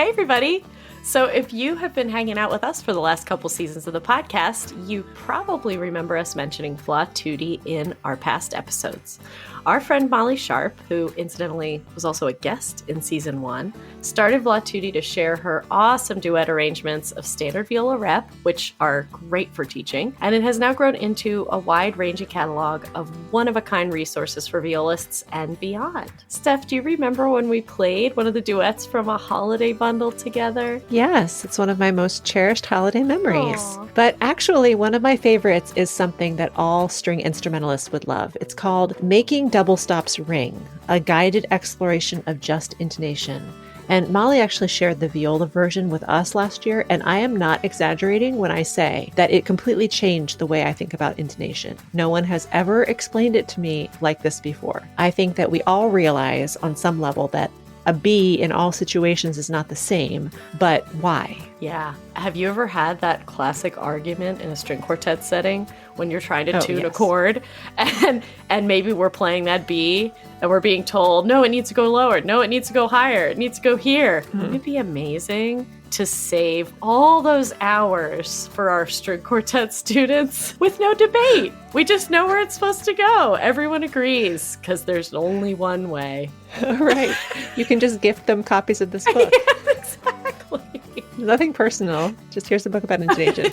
Hey, everybody. So if you have been hanging out with us for the last couple seasons of the podcast, you probably remember us mentioning Flaututi in our past episodes. Our friend Molly Sharp, who incidentally was also a guest in season 1, started Flaututi to share her awesome duet arrangements of standard viola rep, which are great for teaching, and it has now grown into a wide-ranging catalog of one-of-a-kind resources for violists and beyond. Steph, do you remember when we played one of the duets from a holiday bundle together? Yes, it's one of my most cherished holiday memories. Aww. But actually, one of my favorites is something that all string instrumentalists would love. It's called Making Double Stops Ring, a guided exploration of just intonation. And Molly actually shared the viola version with us last year, and I am not exaggerating when I say that it completely changed the way I think about intonation. No one has ever explained it to me like this before. I think that we all realize on some level that a B in all situations is not the same, but why? Yeah. Have you ever had that classic argument in a string quartet setting when you're trying to tune a chord and maybe we're playing that B and we're being told, no, it needs to go lower. No, it needs to go higher. It needs to go here. Wouldn't it be amazing to save all those hours for our string quartet students with no debate? We just know where it's supposed to go. Everyone agrees because there's only one way. Right. You can just gift them copies of this book. Yeah, exactly. Nothing personal. Just here's a book about intonation.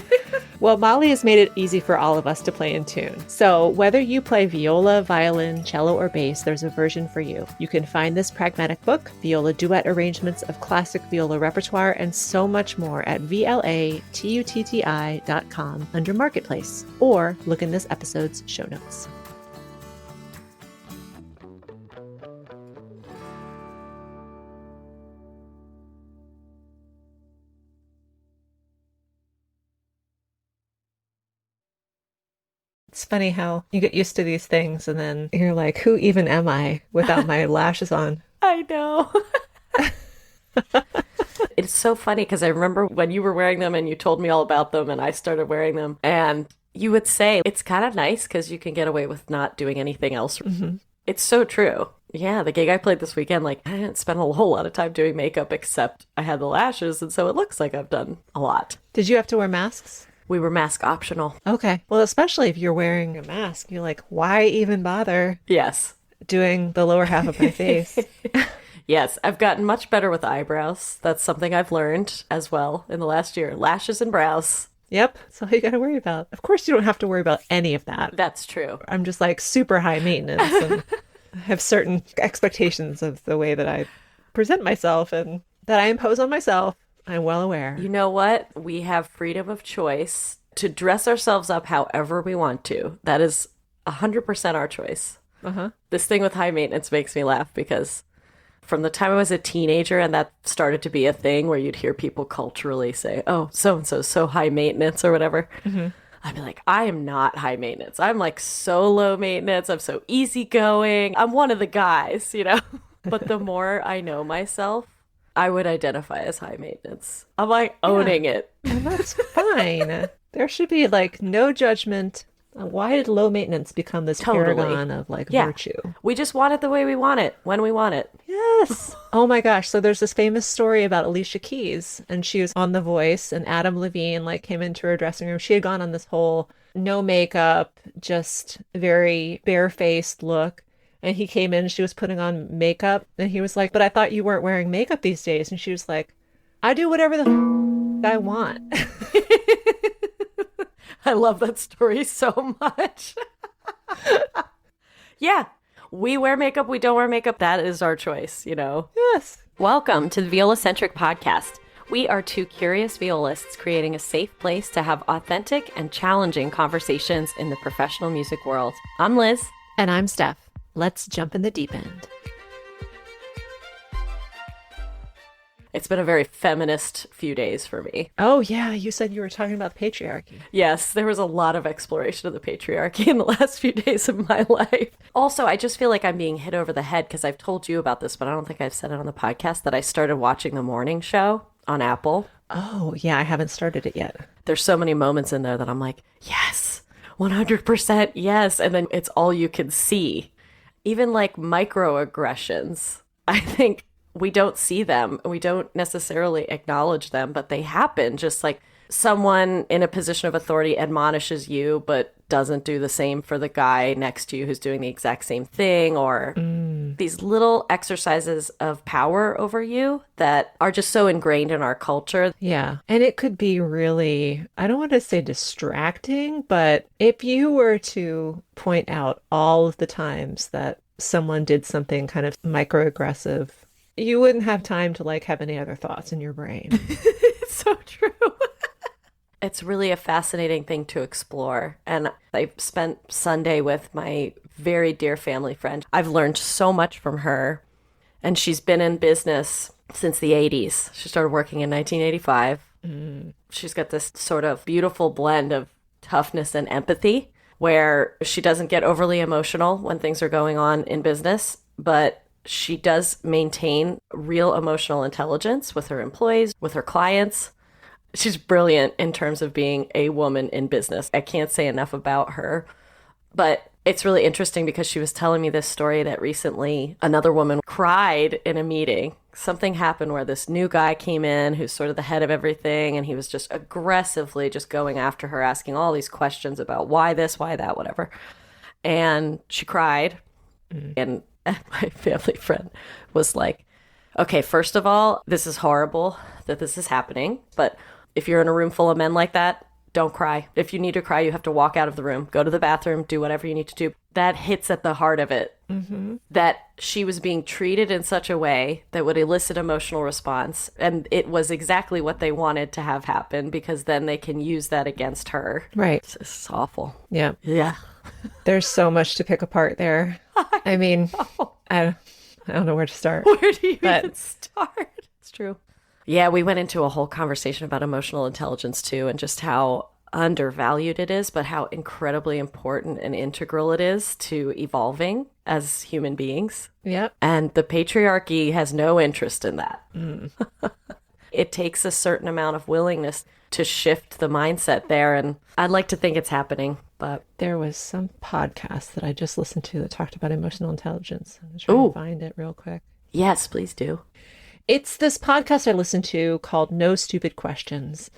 Well, Molly has made it easy for all of us to play in tune. So whether you play viola, violin, cello, or bass, there's a version for you. You can find this pragmatic book, viola duet arrangements of classic viola repertoire, and so much more at vlatutti.com under Marketplace, or look in this episode's show notes. It's funny how you get used to these things and then you're like, who even am I without my lashes on? I know. It's so funny because I remember when you were wearing them and you told me all about them and I started wearing them and you would say it's kind of nice because you can get away with not doing anything else. Mm-hmm. It's so true. Yeah, the gig I played this weekend, like I didn't spend a whole lot of time doing makeup except I had the lashes and so it looks like I've done a lot. Did you have to wear masks? We were mask optional. Okay. Well, especially if you're wearing a mask, you're like, why even bother? Yes. Doing the lower half of my face. Yes, I've gotten much better with eyebrows. That's something I've learned as well in the last year. Lashes and brows. Yep. That's all you got to worry about. Of course, you don't have to worry about any of that. That's true. I'm just like super high maintenance and have certain expectations of the way that I present myself and that I impose on myself. I'm well aware. You know what? We have freedom of choice to dress ourselves up however we want to. That is 100% our choice. Uh-huh. This thing with high maintenance makes me laugh because from the time I was a teenager and that started to be a thing where you'd hear people culturally say, oh, so-and-so so high maintenance or whatever. Mm-hmm. I'd be like, I am not high maintenance. I'm like so low maintenance. I'm so easygoing. I'm one of the guys, you know? But the more I know myself, I would identify as high maintenance. I'm like owning it. And that's fine. There should be like no judgment. Why did low maintenance become this paragon of like virtue? We just want it the way we want it, when we want it. Yes. Oh my gosh. So there's this famous story about Alicia Keys and she was on The Voice and Adam Levine like came into her dressing room. She had gone on this whole no makeup, just very barefaced look. And he came in and she was putting on makeup. And he was like, but I thought you weren't wearing makeup these days. And she was like, I do whatever the I want. I love that story so much. Yeah. We wear makeup. We don't wear makeup. That is our choice, you know? Yes. Welcome to the Viola-centric podcast. We are two curious violists creating a safe place to have authentic and challenging conversations in the professional music world. I'm Liz. And I'm Steph. Let's jump in the deep end. It's been a very feminist few days for me. Oh, yeah. You said you were talking about patriarchy. Yes, there was a lot of exploration of the patriarchy in the last few days of my life. Also, I just feel like I'm being hit over the head because I've told you about this, but I don't think I've said it on the podcast that I started watching the morning show on Apple. Oh, yeah. I haven't started it yet. There's so many moments in there that I'm like, yes, 100% yes. And then it's all you can see. Even like microaggressions. I think we don't see them. We don't necessarily acknowledge them, but they happen. Just like someone in a position of authority admonishes you, but doesn't do the same for the guy next to you who's doing the exact same thing, or these little exercises of power over you that are just so ingrained in our culture. Yeah. And it could be really, I don't want to say distracting, but if you were to point out all of the times that someone did something kind of microaggressive, you wouldn't have time to like have any other thoughts in your brain. It's so true. It's really a fascinating thing to explore. And I spent Sunday with my very dear family friend. I've learned so much from her. And she's been in business since the 80s. She started working in 1985. She's got this sort of beautiful blend of toughness and empathy, where she doesn't get overly emotional when things are going on in business, but she does maintain real emotional intelligence with her employees, with her clients. She's brilliant in terms of being a woman in business. I can't say enough about her. But it's really interesting because she was telling me this story that recently another woman cried in a meeting. Something happened where this new guy came in who's sort of the head of everything, and he was just aggressively just going after her, asking all these questions about why this, why that, whatever. And she cried. And my family friend was like, okay, first of all, this is horrible that this is happening, but if you're in a room full of men like that, don't cry. If you need to cry, you have to walk out of the room, go to the bathroom, do whatever you need to do. That hits at the heart of it, that she was being treated in such a way that would elicit emotional response. And it was exactly what they wanted to have happen, because then they can use that against her. Right. It's awful. Yeah. Yeah. There's so much to pick apart there. I mean, I don't know where to start. Where do you even start? It's true. Yeah, we went into a whole conversation about emotional intelligence too, and just how undervalued it is, but how incredibly important and integral it is to evolving as human beings. Yep. And the patriarchy has no interest in that. It takes a certain amount of willingness to shift the mindset there, and I'd like to think it's happening. But there was some podcast that I just listened to that talked about emotional intelligence. I'm trying to find it real quick. Yes, please do. It's this podcast I listened to called No Stupid Questions.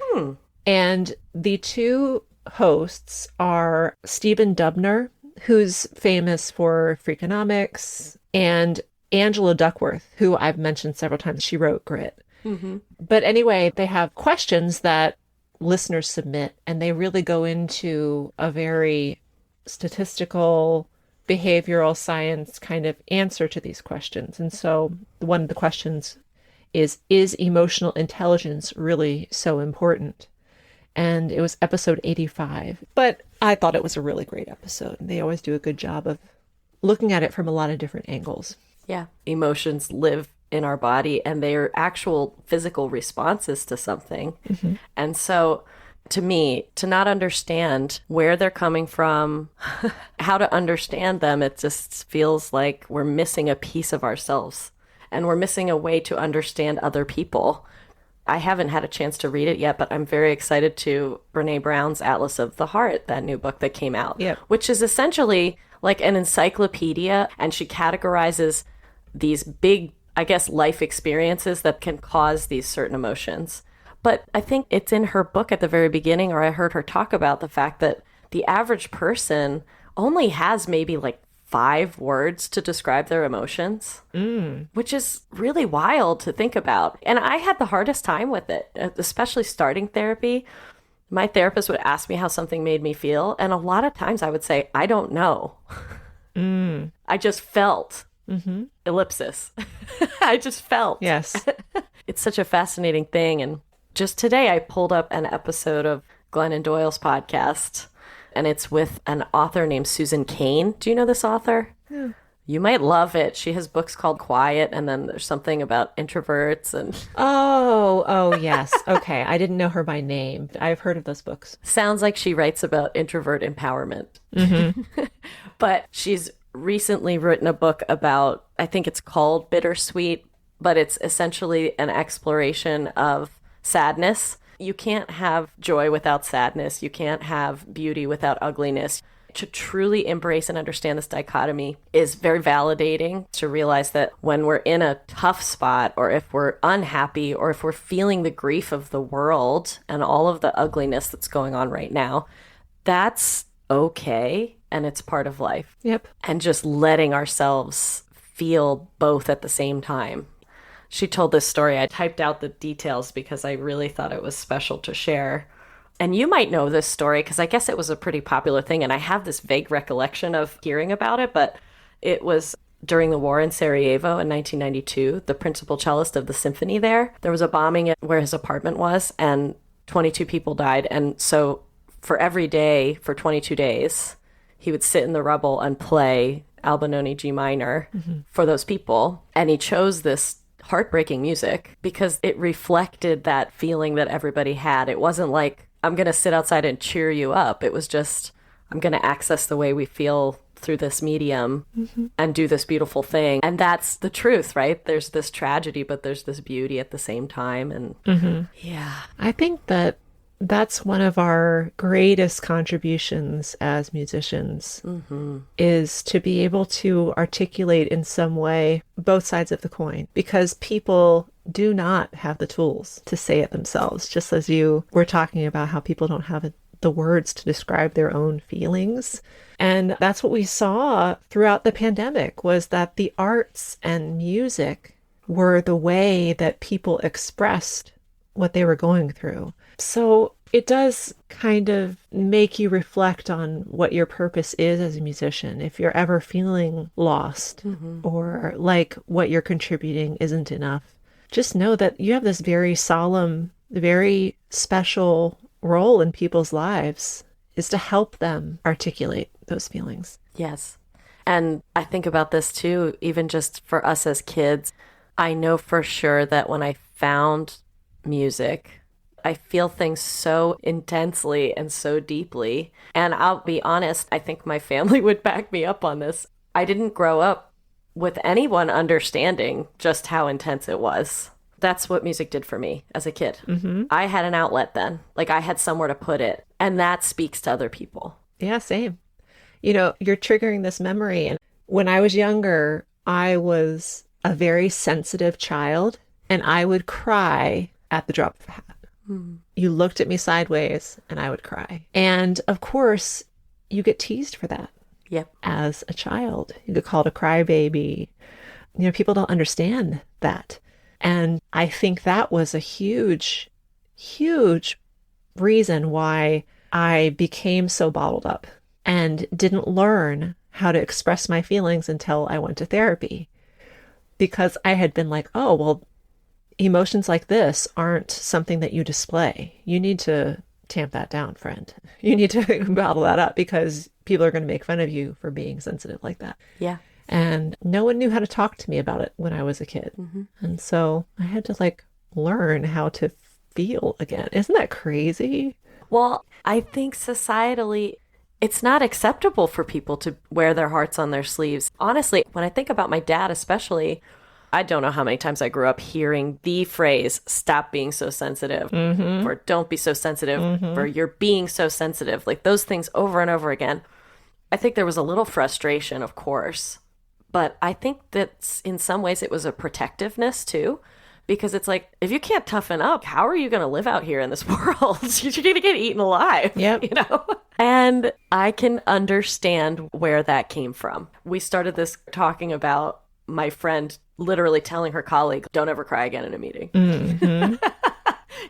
And the two hosts are Stephen Dubner, who's famous for Freakonomics, and Angela Duckworth, who I've mentioned several times. She wrote Grit. But anyway, they have questions that listeners submit, and they really go into a very statistical, behavioral science kind of answer to these questions. And so one of the questions is emotional intelligence really so important? And it was episode 85. But I thought it was a really great episode. They always do a good job of looking at it from a lot of different angles. Yeah. Emotions live in our body, and they are actual physical responses to something. And so to me, to not understand where they're coming from, how to understand them, it just feels like we're missing a piece of ourselves, and we're missing a way to understand other people. I haven't had a chance to read it yet, but I'm very excited to Brene Brown's Atlas of the Heart, that new book that came out, which is essentially like an encyclopedia, and she categorizes these big, I guess, life experiences that can cause these certain emotions. But I think it's in her book at the very beginning, or I heard her talk about the fact that the average person only has maybe like 5 words to describe their emotions, which is really wild to think about. And I had the hardest time with it, especially starting therapy. My therapist would ask me how something made me feel, and a lot of times I would say, I don't know. I just felt. Ellipsis. I just felt. Yes. It's such a fascinating thing. And just today I pulled up an episode of Glennon Doyle's podcast, and it's with an author named Susan Cain. Do you know this author? Yeah. You might love it. She has books called Quiet, and then there's something about introverts and... Oh, yes. Okay. I didn't know her by name. I've heard of those books. Sounds like she writes about introvert empowerment. But she's recently written a book about, I think it's called Bittersweet, but it's essentially an exploration of sadness. You can't have joy without sadness. You can't have beauty without ugliness. to truly embrace and understand this dichotomy is very validating, to realize that when we're in a tough spot, or if we're unhappy, or if we're feeling the grief of the world and all of the ugliness that's going on right now, that's okay. And it's part of life. Yep. And just letting ourselves feel both at the same time. She told this story. I typed out the details because I really thought it was special to share. And you might know this story because I guess it was a pretty popular thing. And I have this vague recollection of hearing about it, but it was during the war in Sarajevo in 1992. The principal cellist of the symphony there was a bombing where his apartment was, and 22 people died. And so for every day, for 22 days, he would sit in the rubble and play Albinoni G minor for those people. And he chose this heartbreaking music because it reflected that feeling that everybody had. It wasn't like, I'm going to sit outside and cheer you up. It was just, I'm going to access the way we feel through this medium and do this beautiful thing. And that's the truth, right? There's this tragedy, but there's this beauty at the same time. And yeah. I think that's one of our greatest contributions as musicians, is to be able to articulate in some way both sides of the coin, because people do not have the tools to say it themselves, just as you were talking about how people don't have the words to describe their own feelings. And that's what we saw throughout the pandemic, was that the arts and music were the way that people expressed what they were going through. So it does kind of make you reflect on what your purpose is as a musician. If you're ever feeling lost or like what you're contributing isn't enough, just know that you have this very solemn, very special role in people's lives, is to help them articulate those feelings. Yes. And I think about this too, even just for us as kids. I know for sure that when I found music, I feel things so intensely and so deeply. And I'll be honest, I think my family would back me up on this. I didn't grow up with anyone understanding just how intense it was. That's what music did for me as a kid. I had an outlet then. Like, I had somewhere to put it. And that speaks to other people. Yeah, same. You know, you're triggering this memory. And when I was younger, I was a very sensitive child, and I would cry at the drop of a hat. You looked at me sideways and I would cry. And of course, you get teased for that. Yep. As a child, you get called a crybaby. You know, people don't understand that. And I think that was a huge, huge reason why I became so bottled up and didn't learn how to express my feelings until I went to therapy. Because I had been like, oh, well, emotions like this aren't something that you display. You need to tamp that down, friend. You need to bottle that up, because people are going to make fun of you for being sensitive like that. Yeah. And no one knew how to talk to me about it when I was a kid. And so I had to learn how to feel again. Isn't that crazy? Well, I think societally, it's not acceptable for people to wear their hearts on their sleeves. Honestly, when I think about my dad especially, I don't know how many times I grew up hearing the phrase, stop being so sensitive, or don't be so sensitive, or you're being so sensitive, like those things over and over again. I think there was a little frustration, of course, but I think that in some ways it was a protectiveness too, because it's like, if you can't toughen up, how are you going to live out here in this world? You're going to get eaten alive, you know? And I can understand where that came from. We started this talking about my friend literally telling her colleague, don't ever cry again in a meeting.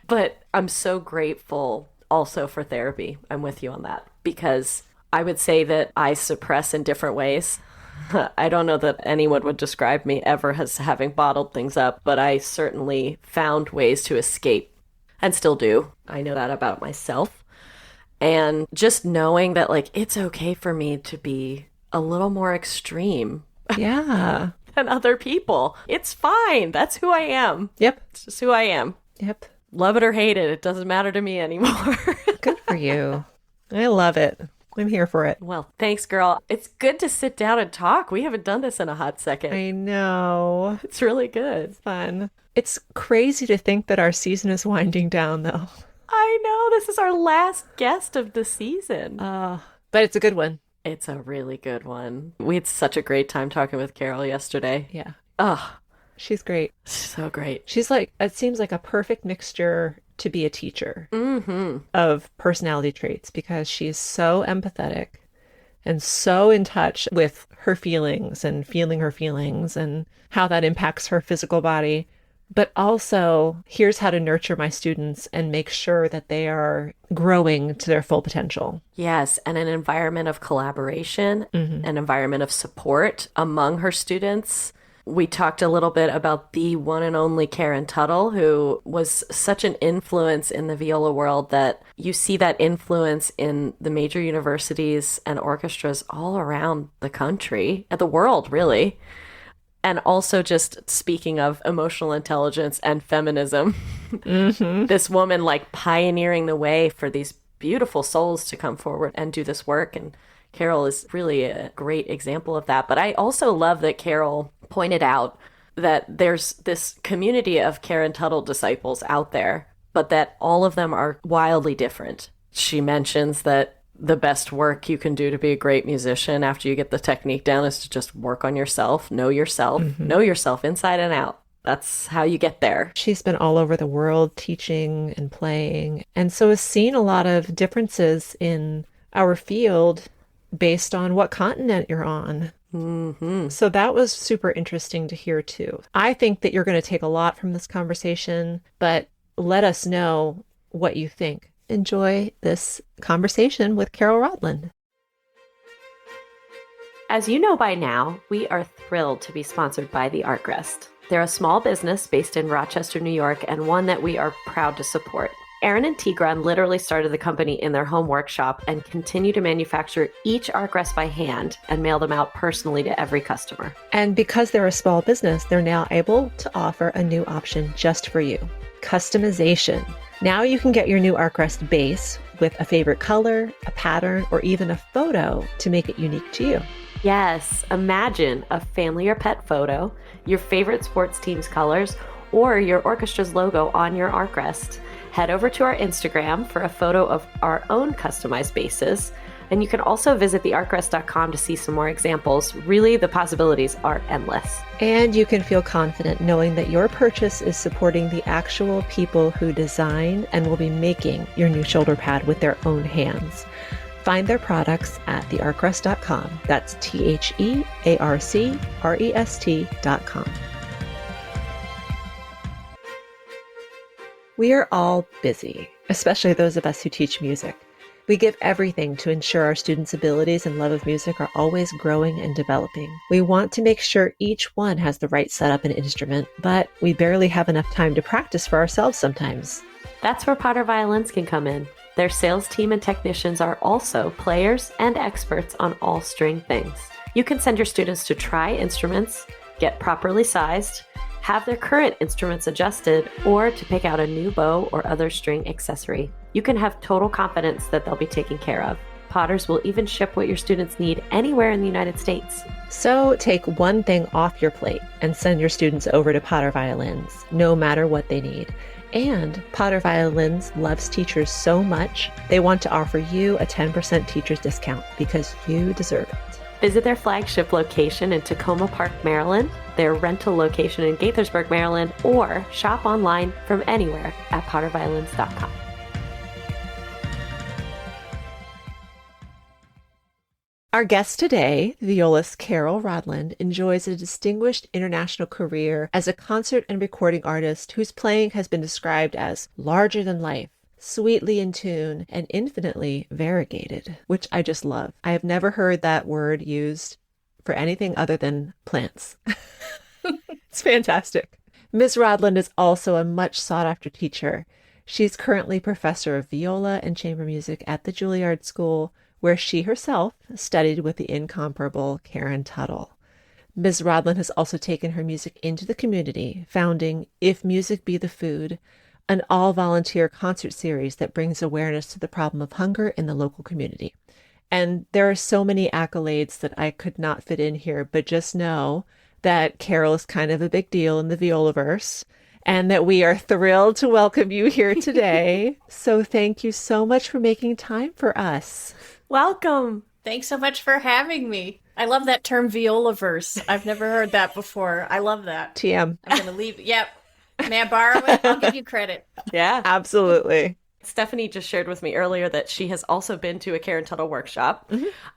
But I'm so grateful also for therapy. I'm with you on that, because I would say that I suppress in different ways. I don't know that anyone would describe me ever as having bottled things up, but I certainly found ways to escape, and still do. I know that about myself. And just knowing that, it's okay for me to be a little more extreme. Yeah. Than other people. It's fine. That's who I am. Yep. It's just who I am. Yep. Love it or hate it. It doesn't matter to me anymore. Good for you. I love it. I'm here for it. Well, thanks, girl. It's good to sit down and talk. We haven't done this in a hot second. I know. It's really good. It's fun. It's crazy to think that our season is winding down, though. I know. This is our last guest of the season. But it's a good one. It's a really good one. We had such a great time talking with Carol yesterday. Yeah. Oh, She's great. so great. She's like, it seems like a perfect mixture to be a teacher of personality traits because she's so empathetic and so in touch with her feelings and feeling her feelings and how that impacts her physical body. But also, here's how to nurture my students and make sure that they are growing to their full potential. Yes, and an environment of collaboration, an environment of support among her students. We talked a little bit about the one and only Karen Tuttle, who was such an influence in the viola world that you see that influence in the major universities and orchestras all around the country, and the world, really. And also just speaking of emotional intelligence and feminism, this woman like pioneering the way for these beautiful souls to come forward and do this work. And Carol is really a great example of that. But I also love that Carol pointed out that there's this community of Karen Tuttle disciples out there, but that all of them are wildly different. She mentions that the best work you can do to be a great musician after you get the technique down is to just work on yourself, know yourself inside and out. That's how you get there. She's been all over the world teaching and playing, and so has seen a lot of differences in our field based on what continent you're on. So that was super interesting to hear too. I think that you're going to take a lot from this conversation, but let us know what you think. Enjoy this conversation with Carol Rodland. As you know by now, we are thrilled to be sponsored by the Artgrest. They're a small business based in Rochester, New York, and one that we are proud to support. Aaron and Tigran literally started the company in their home workshop and continue to manufacture each Artgrest by hand and mail them out personally to every customer. And because they're a small business, they're now able to offer a new option just for you: customization. Now you can get your new Artgrest base with a favorite color, a pattern, or even a photo to make it unique to you. Yes, imagine a family or pet photo, your favorite sports team's colors, or your orchestra's logo on your Artgrest. Head over to our Instagram for a photo of our own customized bases. And you can also visit theartgrest.com to see some more examples. Really, the possibilities are endless. And you can feel confident knowing that your purchase is supporting the actual people who design and will be making your new shoulder pad with their own hands. Find their products at theartgrest.com. That's TheArcrest.com. We are all busy, especially those of us who teach music. We give everything to ensure our students' abilities and love of music are always growing and developing. We want to make sure each one has the right setup and instrument, but we barely have enough time to practice for ourselves sometimes. That's where Potter Violins can come in. Their sales team and technicians are also players and experts on all string things. You can send your students to try instruments, get properly sized, have their current instruments adjusted, or to pick out a new bow or other string accessory. You can have total confidence that they'll be taken care of. Potters will even ship what your students need anywhere in the United States. So take one thing off your plate and send your students over to Potter Violins, no matter what they need. And Potter Violins loves teachers so much, they want to offer you a 10% teacher's discount because you deserve it. Visit their flagship location in Tacoma Park, Maryland, their rental location in Gaithersburg, Maryland, or shop online from anywhere at potterviolins.com. Our guest today, violist Carol Rodland, enjoys a distinguished international career as a concert and recording artist whose playing has been described as larger than life, sweetly in tune, and infinitely variegated, which I just love. I have never heard that word used for anything other than plants. It's fantastic. Ms. Rodland is also a much sought-after teacher. She's currently professor of viola and chamber music at the Julliard School, where she herself studied with the incomparable Karen Tuttle. Ms. Rodland has also taken her music into the community, founding If Music Be the Food, an all-volunteer concert series that brings awareness to the problem of hunger in the local community. And there are so many accolades that I could not fit in here, but just know that Carol is kind of a big deal in the Violaverse, and that we are thrilled to welcome you here today. So thank you so much for making time for us. Welcome. Thanks so much for having me. I love that term viola-verse. I've never heard that before. I love that. TM. I'm going to leave. Yep. May I borrow it? I'll give you credit. Yeah. Absolutely. Stephanie just shared with me earlier that she has also been to a Karen Tuttle workshop.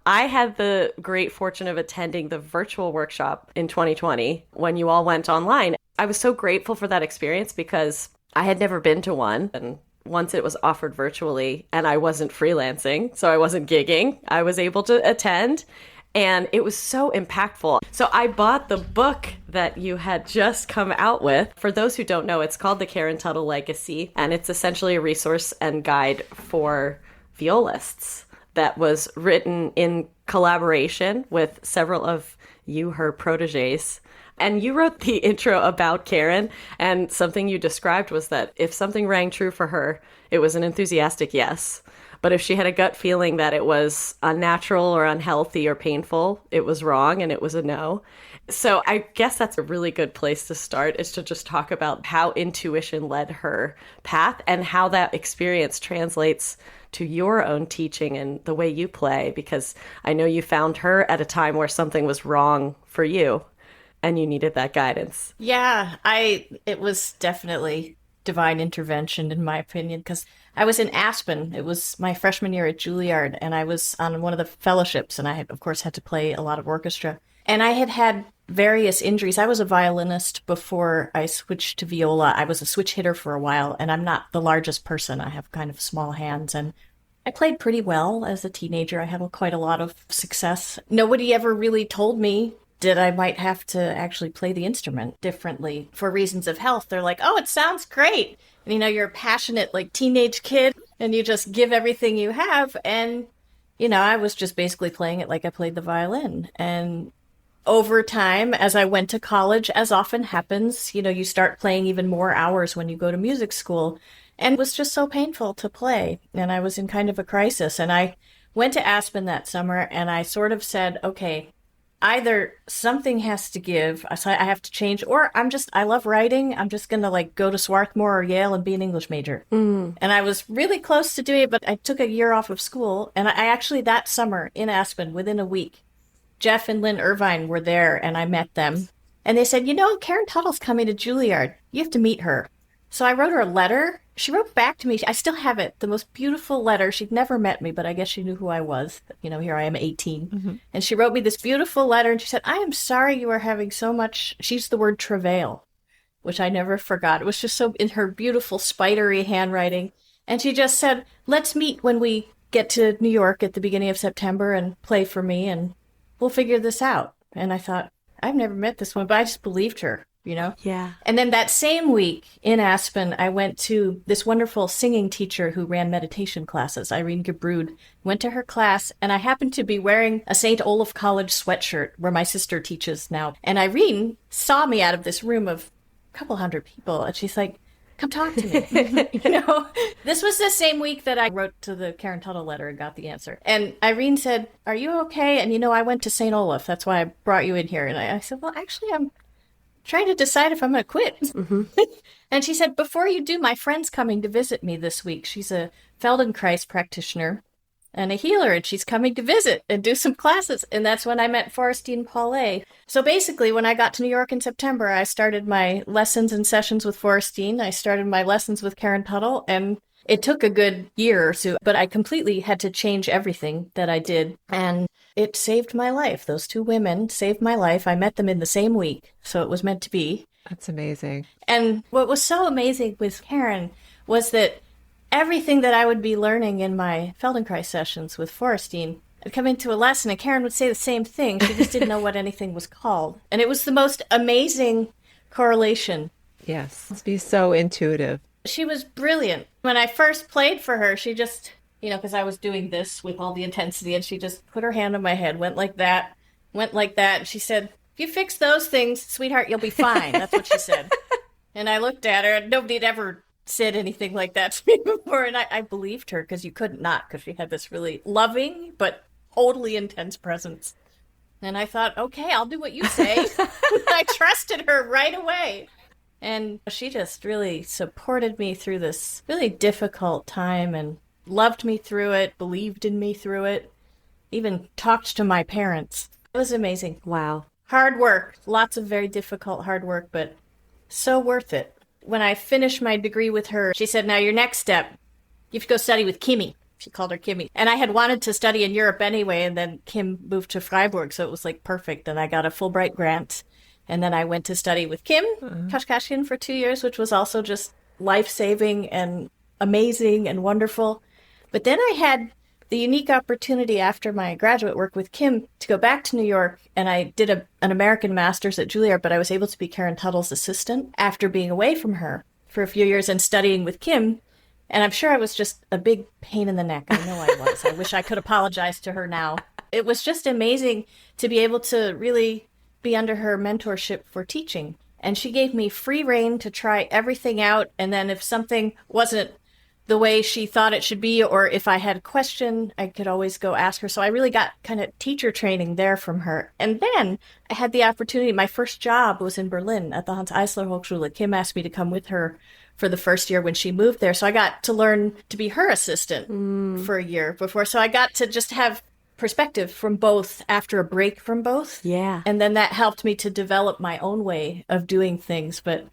I had the great fortune of attending the virtual workshop in 2020 when you all went online. I was so grateful for that experience because I had never been to one. And once it was offered virtually and I wasn't freelancing, so I wasn't gigging, I was able to attend. And it was so impactful. So I bought the book that you had just come out with. For those who don't know, it's called The Karen Tuttle Legacy, and it's essentially a resource and guide for violists that was written in collaboration with several of you, her proteges. And you wrote the intro about Karen, and something you described was that if something rang true for her, it was an enthusiastic yes. But if she had a gut feeling that it was unnatural or unhealthy or painful, it was wrong and it was a no. So I guess that's a really good place to start, is to just talk about how intuition led her path and how that experience translates to your own teaching and the way you play, because I know you found her at a time where something was wrong for you and you needed that guidance. Yeah, it was definitely divine intervention, in my opinion, because I was in Aspen. It was my freshman year at Julliard, and I was on one of the fellowships, and I had, of course, had to play a lot of orchestra. And I had various injuries. I was a violinist before I switched to viola. I was a switch hitter for a while, and I'm not the largest person. I have kind of small hands, and I played pretty well as a teenager. I had quite a lot of success. Nobody ever really told me that I might have to actually play the instrument differently for reasons of health. They're like, oh, it sounds great. And, you're a passionate, teenage kid, and you just give everything you have. And, I was just basically playing it like I played the violin. And over time, as I went to college, as often happens, you start playing even more hours when you go to music school. And it was just so painful to play. And I was in kind of a crisis. And I went to Aspen that summer, and I sort of said, okay, either something has to give, so I have to change, or I love writing. I'm just going to go to Swarthmore or Yale and be an English major. And I was really close to doing it, but I took a year off of school. And I actually, that summer in Aspen, within a week, Jeff and Lynn Irvine were there, and I met them. And they said, Karen Tuttle's coming to Julliard. You have to meet her. So I wrote her a letter. She wrote back to me. I still have it. The most beautiful letter. She'd never met me, but I guess she knew who I was. Here I am, 18. And she wrote me this beautiful letter, and she said, I am sorry you are having so much, she used the word travail, which I never forgot. It was just so in her beautiful spidery handwriting. And she just said, let's meet when we get to New York at the beginning of September and play for me, and we'll figure this out. And I thought, I've never met this one, but I just believed her. Yeah. And then that same week in Aspen, I went to this wonderful singing teacher who ran meditation classes, Irene Gebrud. Went to her class, and I happened to be wearing a St. Olaf College sweatshirt where my sister teaches now. And Irene saw me out of this room of a couple hundred people, and she's like, come talk to me. This was the same week that I wrote to the Karen Tuttle letter and got the answer. And Irene said, are you okay? And I went to St. Olaf. That's why I brought you in here. And I said, well, actually, I'm trying to decide if I'm going to quit. And she said, before you do, my friend's coming to visit me this week. She's a Feldenkrais practitioner and a healer, and she's coming to visit and do some classes. And that's when I met Forestine Paulet. So basically, when I got to New York in September, I started my lessons and sessions with Forestine. I started my lessons with Karen Tuttle, and it took a good year or so, but I completely had to change everything that I did. And it saved my life. Those two women saved my life. I met them in the same week, so it was meant to be. That's amazing. And what was so amazing with Karen was that everything that I would be learning in my Feldenkrais sessions with Forestine, I'd come into a lesson and Karen would say the same thing. She just didn't know what anything was called. And it was the most amazing correlation. Yes. Must be so intuitive. She was brilliant. When I first played for her, she just, because I was doing this with all the intensity, and she just put her hand on my head, went like that. And she said, if you fix those things, sweetheart, you'll be fine. That's what she said. And I looked at her, and nobody had ever said anything like that to me before. And I believed her, because you couldn't not, because she had this really loving but totally intense presence. And I thought, okay, I'll do what you say. I trusted her right away. And she just really supported me through this really difficult time and loved me through it, believed in me through it. even talked to my parents. It was amazing. Wow. Hard work, lots of very difficult hard work, but so worth it. When I finished my degree with her, she said, now your next step, you have to go study with Kimmy. She called her Kimmy. And I had wanted to study in Europe anyway, and then Kim moved to Freiburg, so it was like perfect. And I got a Fulbright grant. And then I went to study with Kim, Kashkashian, for 2 years, which was also just life-saving and amazing and wonderful. But then I had the unique opportunity after my graduate work with Kim to go back to New York, and I did an American master's at Julliard, but I was able to be Karen Tuttle's assistant after being away from her for a few years and studying with Kim. And I'm sure I was just a big pain in the neck. I know I was. I wish I could apologize to her now. It was just amazing to be able to really be under her mentorship for teaching. And she gave me free rein to try everything out. And then if something wasn't the way she thought it should be, or if I had a question, I could always go ask her. So I really got kind of teacher training there from her. And then I had the opportunity, my first job was in Berlin at the Hans Eisler Hochschule. Kim asked me to come with her for the first year when she moved there. So I got to learn to be her assistant for a year before. So I got to just have perspective from both after a break from both. Yeah. And then that helped me to develop my own way of doing things. But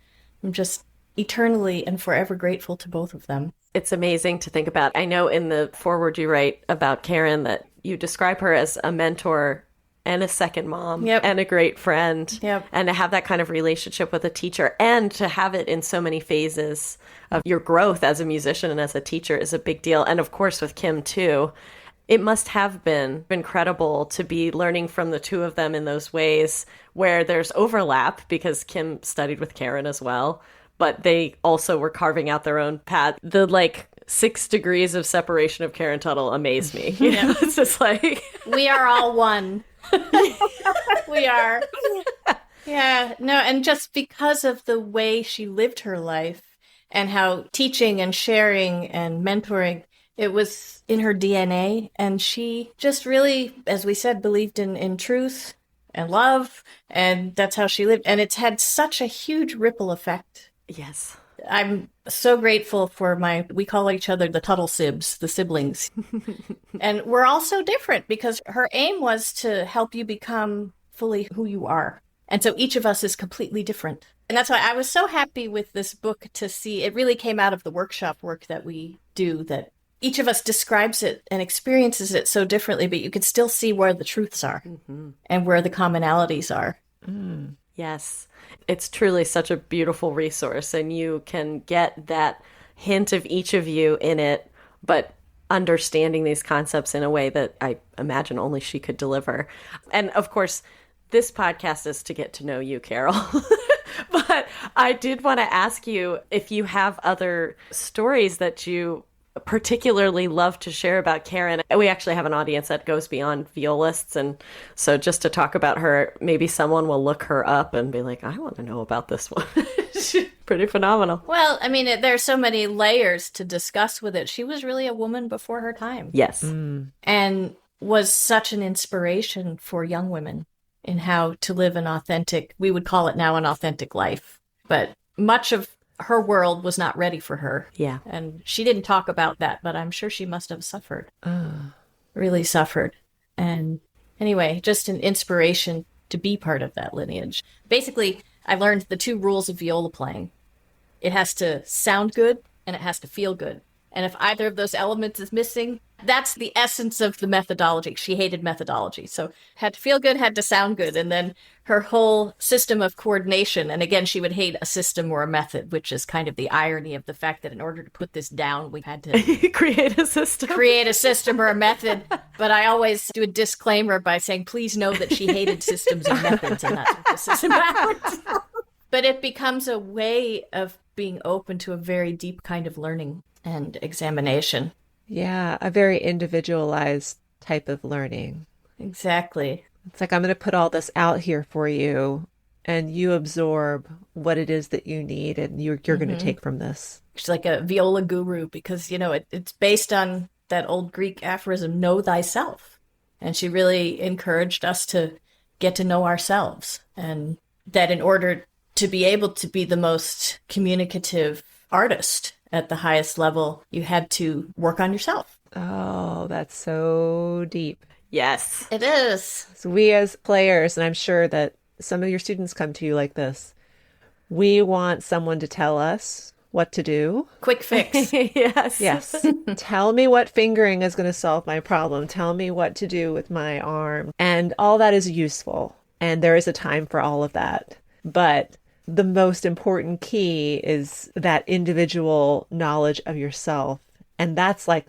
I'm just eternally and forever grateful to both of them. It's amazing to think about. I know in the foreword you write about Karen that you describe her as a mentor and a second mom and a great friend. And to have that kind of relationship with a teacher and to have it in so many phases of your growth as a musician and as a teacher is a big deal. And of course with Kim too. It must have been incredible to be learning from the two of them in those ways where there's overlap because Kim studied with Karen as well, but they also were carving out their own path. The 6 degrees of separation of Karen Tuttle amazed me. You know, it's just like we are all one. We are. Yeah, no, and just because of the way she lived her life and how teaching and sharing and mentoring, it was in her DNA. And she just really, as we said, believed in truth and love. And that's how she lived. And it's had such a huge ripple effect. Yes. I'm so grateful for we call each other the Tuttle Sibs, the siblings. And we're all so different because her aim was to help you become fully who you are. And so each of us is completely different. And that's why I was so happy with this book to see it really came out of the workshop work that we do, that each of us describes it and experiences it so differently, but you can still see where the truths are and where the commonalities are. Yes. It's truly such a beautiful resource, and you can get that hint of each of you in it, but understanding these concepts in a way that I imagine only she could deliver. And of course, this podcast is to get to know you, Carol. But I did want to ask you if you have other stories that you particularly love to share about Karen. We actually have an audience that goes beyond violists, and so just to talk about her, maybe someone will look her up and be like, I want to know about this one. She's pretty phenomenal. Well, I mean, there's so many layers to discuss with it. She was really a woman before her time. Yes. And was such an inspiration for young women in how to live an authentic, we would call it now an authentic life. But much of her world was not ready for her. Yeah. And she didn't talk about that, but I'm sure she must have suffered. Really suffered. And anyway, just an inspiration to be part of that lineage. Basically, I learned the 2 rules of viola playing. It has to sound good and it has to feel good. And if either of those elements is missing, that's the essence of the methodology. She hated methodology. So had to feel good, had to sound good. And then her whole system of coordination. And again, she would hate a system or a method, which is kind of the irony of the fact that in order to put this down, we had to create a system or a method. But I always do a disclaimer by saying, please know that she hated systems and methods, and that's what this is about. But it becomes a way of being open to a very deep kind of learning and examination. Yeah, a very individualized type of learning. Exactly. It's like, I'm going to put all this out here for you, and you absorb what it is that you need, and you're going to take from this. She's like a viola guru because, it's based on that old Greek aphorism, know thyself. And she really encouraged us to get to know ourselves, and that in order to be able to be the most communicative artist at the highest level, you had to work on yourself. Oh, that's so deep. Yes. It is. So we as players, and I'm sure that some of your students come to you like this, we want someone to tell us what to do. Quick fix. Yes. Yes. Tell me what fingering is going to solve my problem. Tell me what to do with my arm. And all that is useful. And there is a time for all of that. But the most important key is that individual knowledge of yourself. And that's like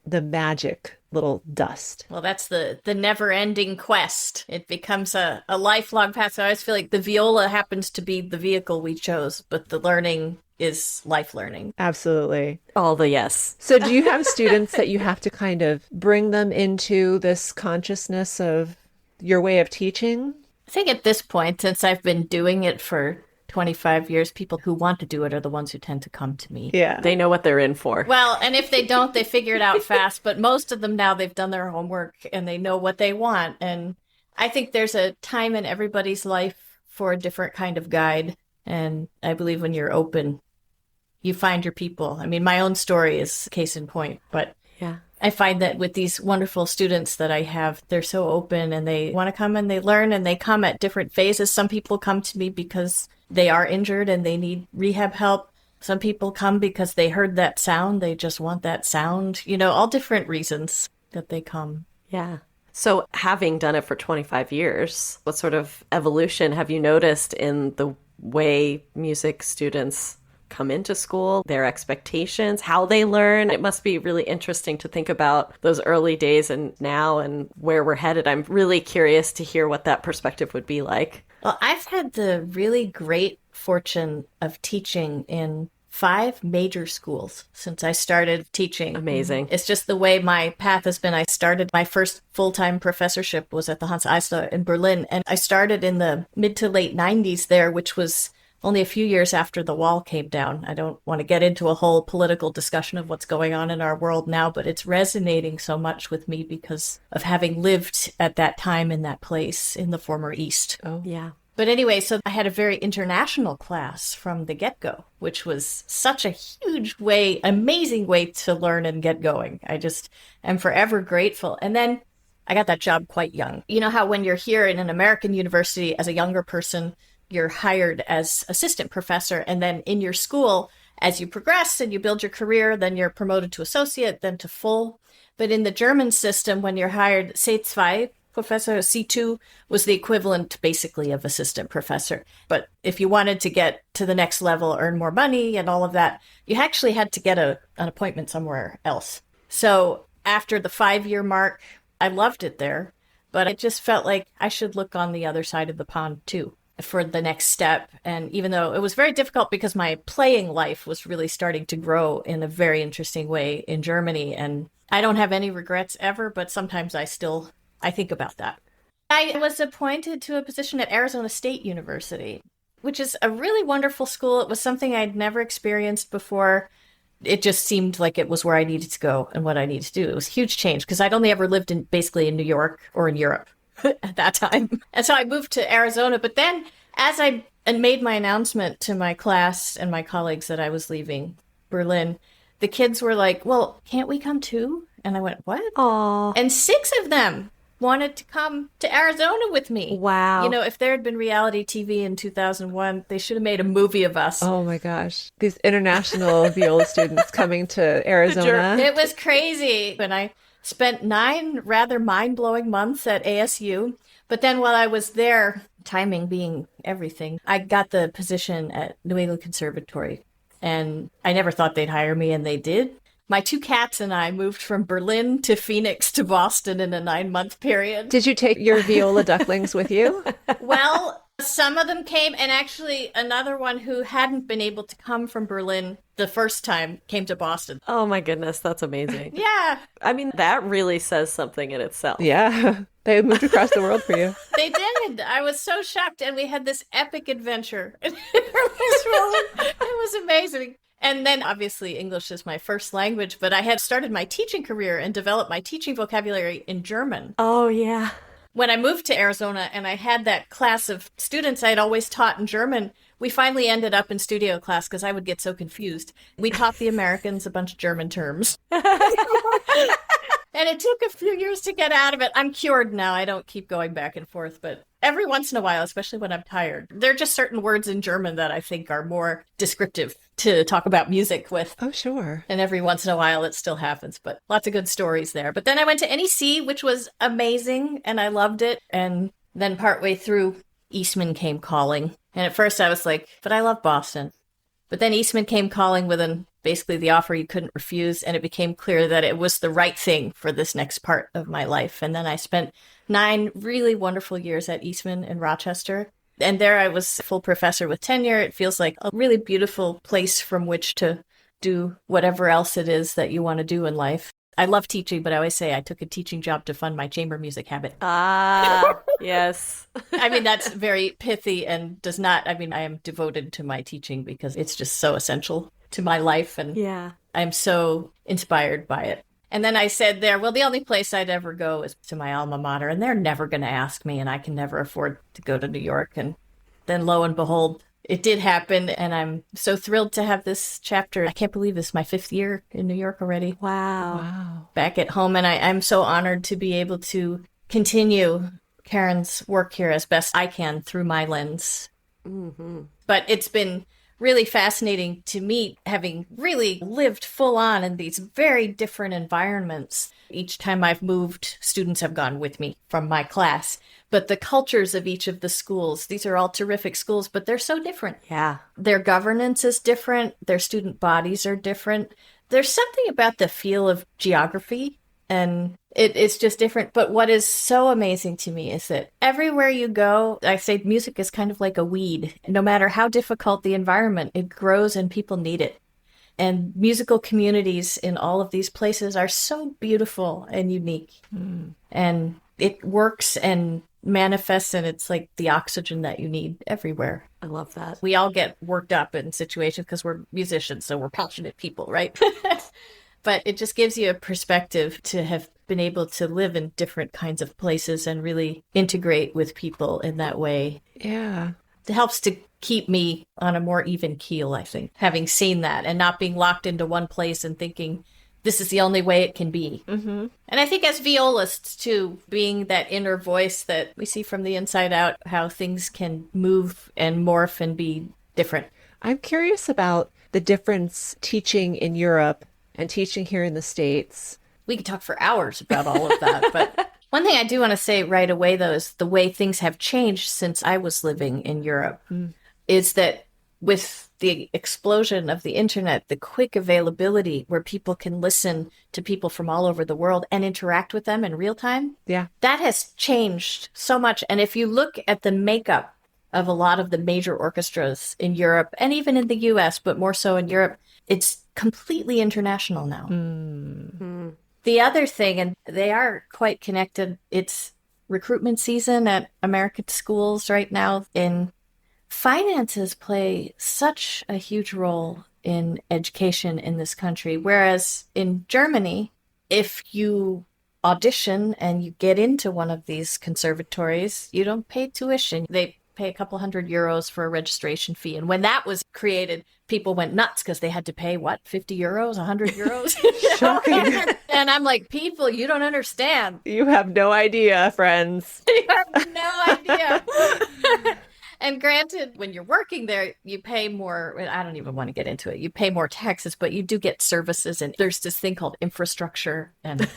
the magic little dust. Well, that's the never-ending quest. It becomes a lifelong path. So I always feel like the viola happens to be the vehicle we chose, but the learning is life learning. Absolutely. All the yes. So do you have students that you have to kind of bring them into this consciousness of your way of teaching? I think at this point, since I've been doing it for 25 years, people who want to do it are the ones who tend to come to me. Yeah. They know what they're in for. Well, and if they don't, they figure it out fast. But most of them now, they've done their homework and they know what they want. And I think there's a time in everybody's life for a different kind of guide. And I believe when you're open, you find your people. I mean, my own story is case in point, but Yeah. I find that with these wonderful students that I have, they're so open and they want to come and they learn and they come at different phases. Some people come to me because they are injured and they need rehab help. Some people come because they heard that sound. They just want that sound, all different reasons that they come. Yeah. So having done it for 25 years, what sort of evolution have you noticed in the way music students come into school, their expectations, how they learn? It must be really interesting to think about those early days and now and where we're headed. I'm really curious to hear what that perspective would be like. Well, I've had the really great fortune of teaching in 5 major schools since I started teaching. Amazing. It's just the way my path has been. I started my first full-time professorship was at the Hans Eisler in Berlin, and I started in the mid to late 90s there, which was only a few years after the wall came down. I don't want to get into a whole political discussion of what's going on in our world now, but it's resonating so much with me because of having lived at that time in that place in the former East. Oh, Yeah. But anyway, so I had a very international class from the get-go, which was such a huge way, amazing way to learn and get going. I just am forever grateful. And then I got that job quite young. You know how when you're here in an American university as a younger person, you're hired as assistant professor, and then in your school, as you progress and you build your career, then you're promoted to associate, then to full. But in the German system, when you're hired C2 professor, C2 was the equivalent basically of assistant professor. But if you wanted to get to the next level, earn more money and all of that, you actually had to get an appointment somewhere else. So after the 5-year mark, I loved it there, but it just felt like I should look on the other side of the pond too for the next step. And even though it was very difficult because my playing life was really starting to grow in a very interesting way in Germany, and I don't have any regrets ever, but sometimes I think about that. I was appointed to a position at Arizona State University, which is a really wonderful school. It was something I'd never experienced before. It just seemed like it was where I needed to go and what I needed to do. It was a huge change because I'd only ever lived basically in New York or in Europe at that time. And so I moved to Arizona. But then as I made my announcement to my class and my colleagues that I was leaving Berlin, the kids were like, well, can't we come too? And I went, what? Aw. And 6 of them wanted to come to Arizona with me. Wow. If there had been reality TV in 2001, they should have made a movie of us. Oh my gosh. These international viola students coming to Arizona. It was crazy. And I spent 9 rather mind-blowing months at ASU. But then while I was there, timing being everything, I got the position at New England Conservatory. And I never thought they'd hire me, and they did. My 2 cats and I moved from Berlin to Phoenix to Boston in a 9-month period. Did you take your viola ducklings with you? Well, some of them came, and actually another one who hadn't been able to come from Berlin the first time came to Boston. Oh my goodness, that's amazing. Yeah, I mean, that really says something in itself. Yeah. They moved across the world for you. they did. I was so shocked, and we had this epic adventure. It was amazing. And then obviously English is my first language, but I had started my teaching career and developed my teaching vocabulary in German. Oh, yeah. When I moved to Arizona and I had that class of students I had always taught in German, we finally ended up in studio class because I would get so confused. We taught the Americans a bunch of German terms. And it took a few years to get out of it. I'm cured now. I don't keep going back and forth, but every once in a while, especially when I'm tired, there are just certain words in German that I think are more descriptive to talk about music with. Oh, sure. And every once in a while it still happens, but lots of good stories there. But then I went to NEC, which was amazing, and I loved it. And then partway through, Eastman came calling. And at first I was like, but I love Boston. But then Eastman came calling with basically the offer you couldn't refuse, and it became clear that it was the right thing for this next part of my life. And then I spent 9 really wonderful years at Eastman in Rochester. And there I was full professor with tenure. It feels like a really beautiful place from which to do whatever else it is that you want to do in life. I love teaching, but I always say I took a teaching job to fund my chamber music habit. Ah, yes. I mean, that's very pithy and I am devoted to my teaching because it's just so essential to my life. And Yeah. I'm so inspired by it. And then I said there, well, the only place I'd ever go is to my alma mater, and they're never going to ask me, and I can never afford to go to New York. And then lo and behold, it did happen, and I'm so thrilled to have this chapter. I can't believe this is my 5th year in New York already. Wow. Back at home, and I'm so honored to be able to continue Karen's work here as best I can through my lens. Mm-hmm. But it's been really fascinating to meet, having really lived full on in these very different environments. Each time I've moved, students have gone with me from my class. But the cultures of each of the schools, these are all terrific schools, but they're so different. Yeah. Their governance is different. Their student bodies are different. There's something about the feel of geography, and it's just different. But what is so amazing to me is that everywhere you go, I say music is kind of like a weed. No matter how difficult the environment, it grows and people need it. And musical communities in all of these places are so beautiful and unique. Mm. And it works and manifests, and it's like the oxygen that you need everywhere. I love that. We all get worked up in situations because we're musicians, so we're passionate people, right? But it just gives you a perspective to have been able to live in different kinds of places and really integrate with people in that way. Yeah. It helps to keep me on a more even keel, I think, having seen that and not being locked into one place and thinking this is the only way it can be. Mm-hmm. And I think as violists, too, being that inner voice that we see from the inside out, how things can move and morph and be different. I'm curious about the difference teaching in Europe and teaching here in the States. We could talk for hours about all of that. But one thing I do want to say right away, though, is the way things have changed since I was living in Europe is that with the explosion of the internet, the quick availability where people can listen to people from all over the world and interact with them in real time, that has changed so much. And if you look at the makeup of a lot of the major orchestras in Europe and even in the US, but more so in Europe, it's completely international now. Mm. The other thing, and they are quite connected, it's recruitment season at American schools right now, and finances play such a huge role in education in this country. Whereas in Germany, if you audition and you get into one of these conservatories, you don't pay tuition. They pay a couple €100 for a registration fee. And when that was created, people went nuts because they had to pay, what, 50 euros, 100 euros? Shocking. And I'm like, people, you don't understand. You have no idea, friends. You have no idea. And granted, when you're working there, you pay more. I don't even want to get into it. You pay more taxes, but you do get services. And there's this thing called infrastructure. And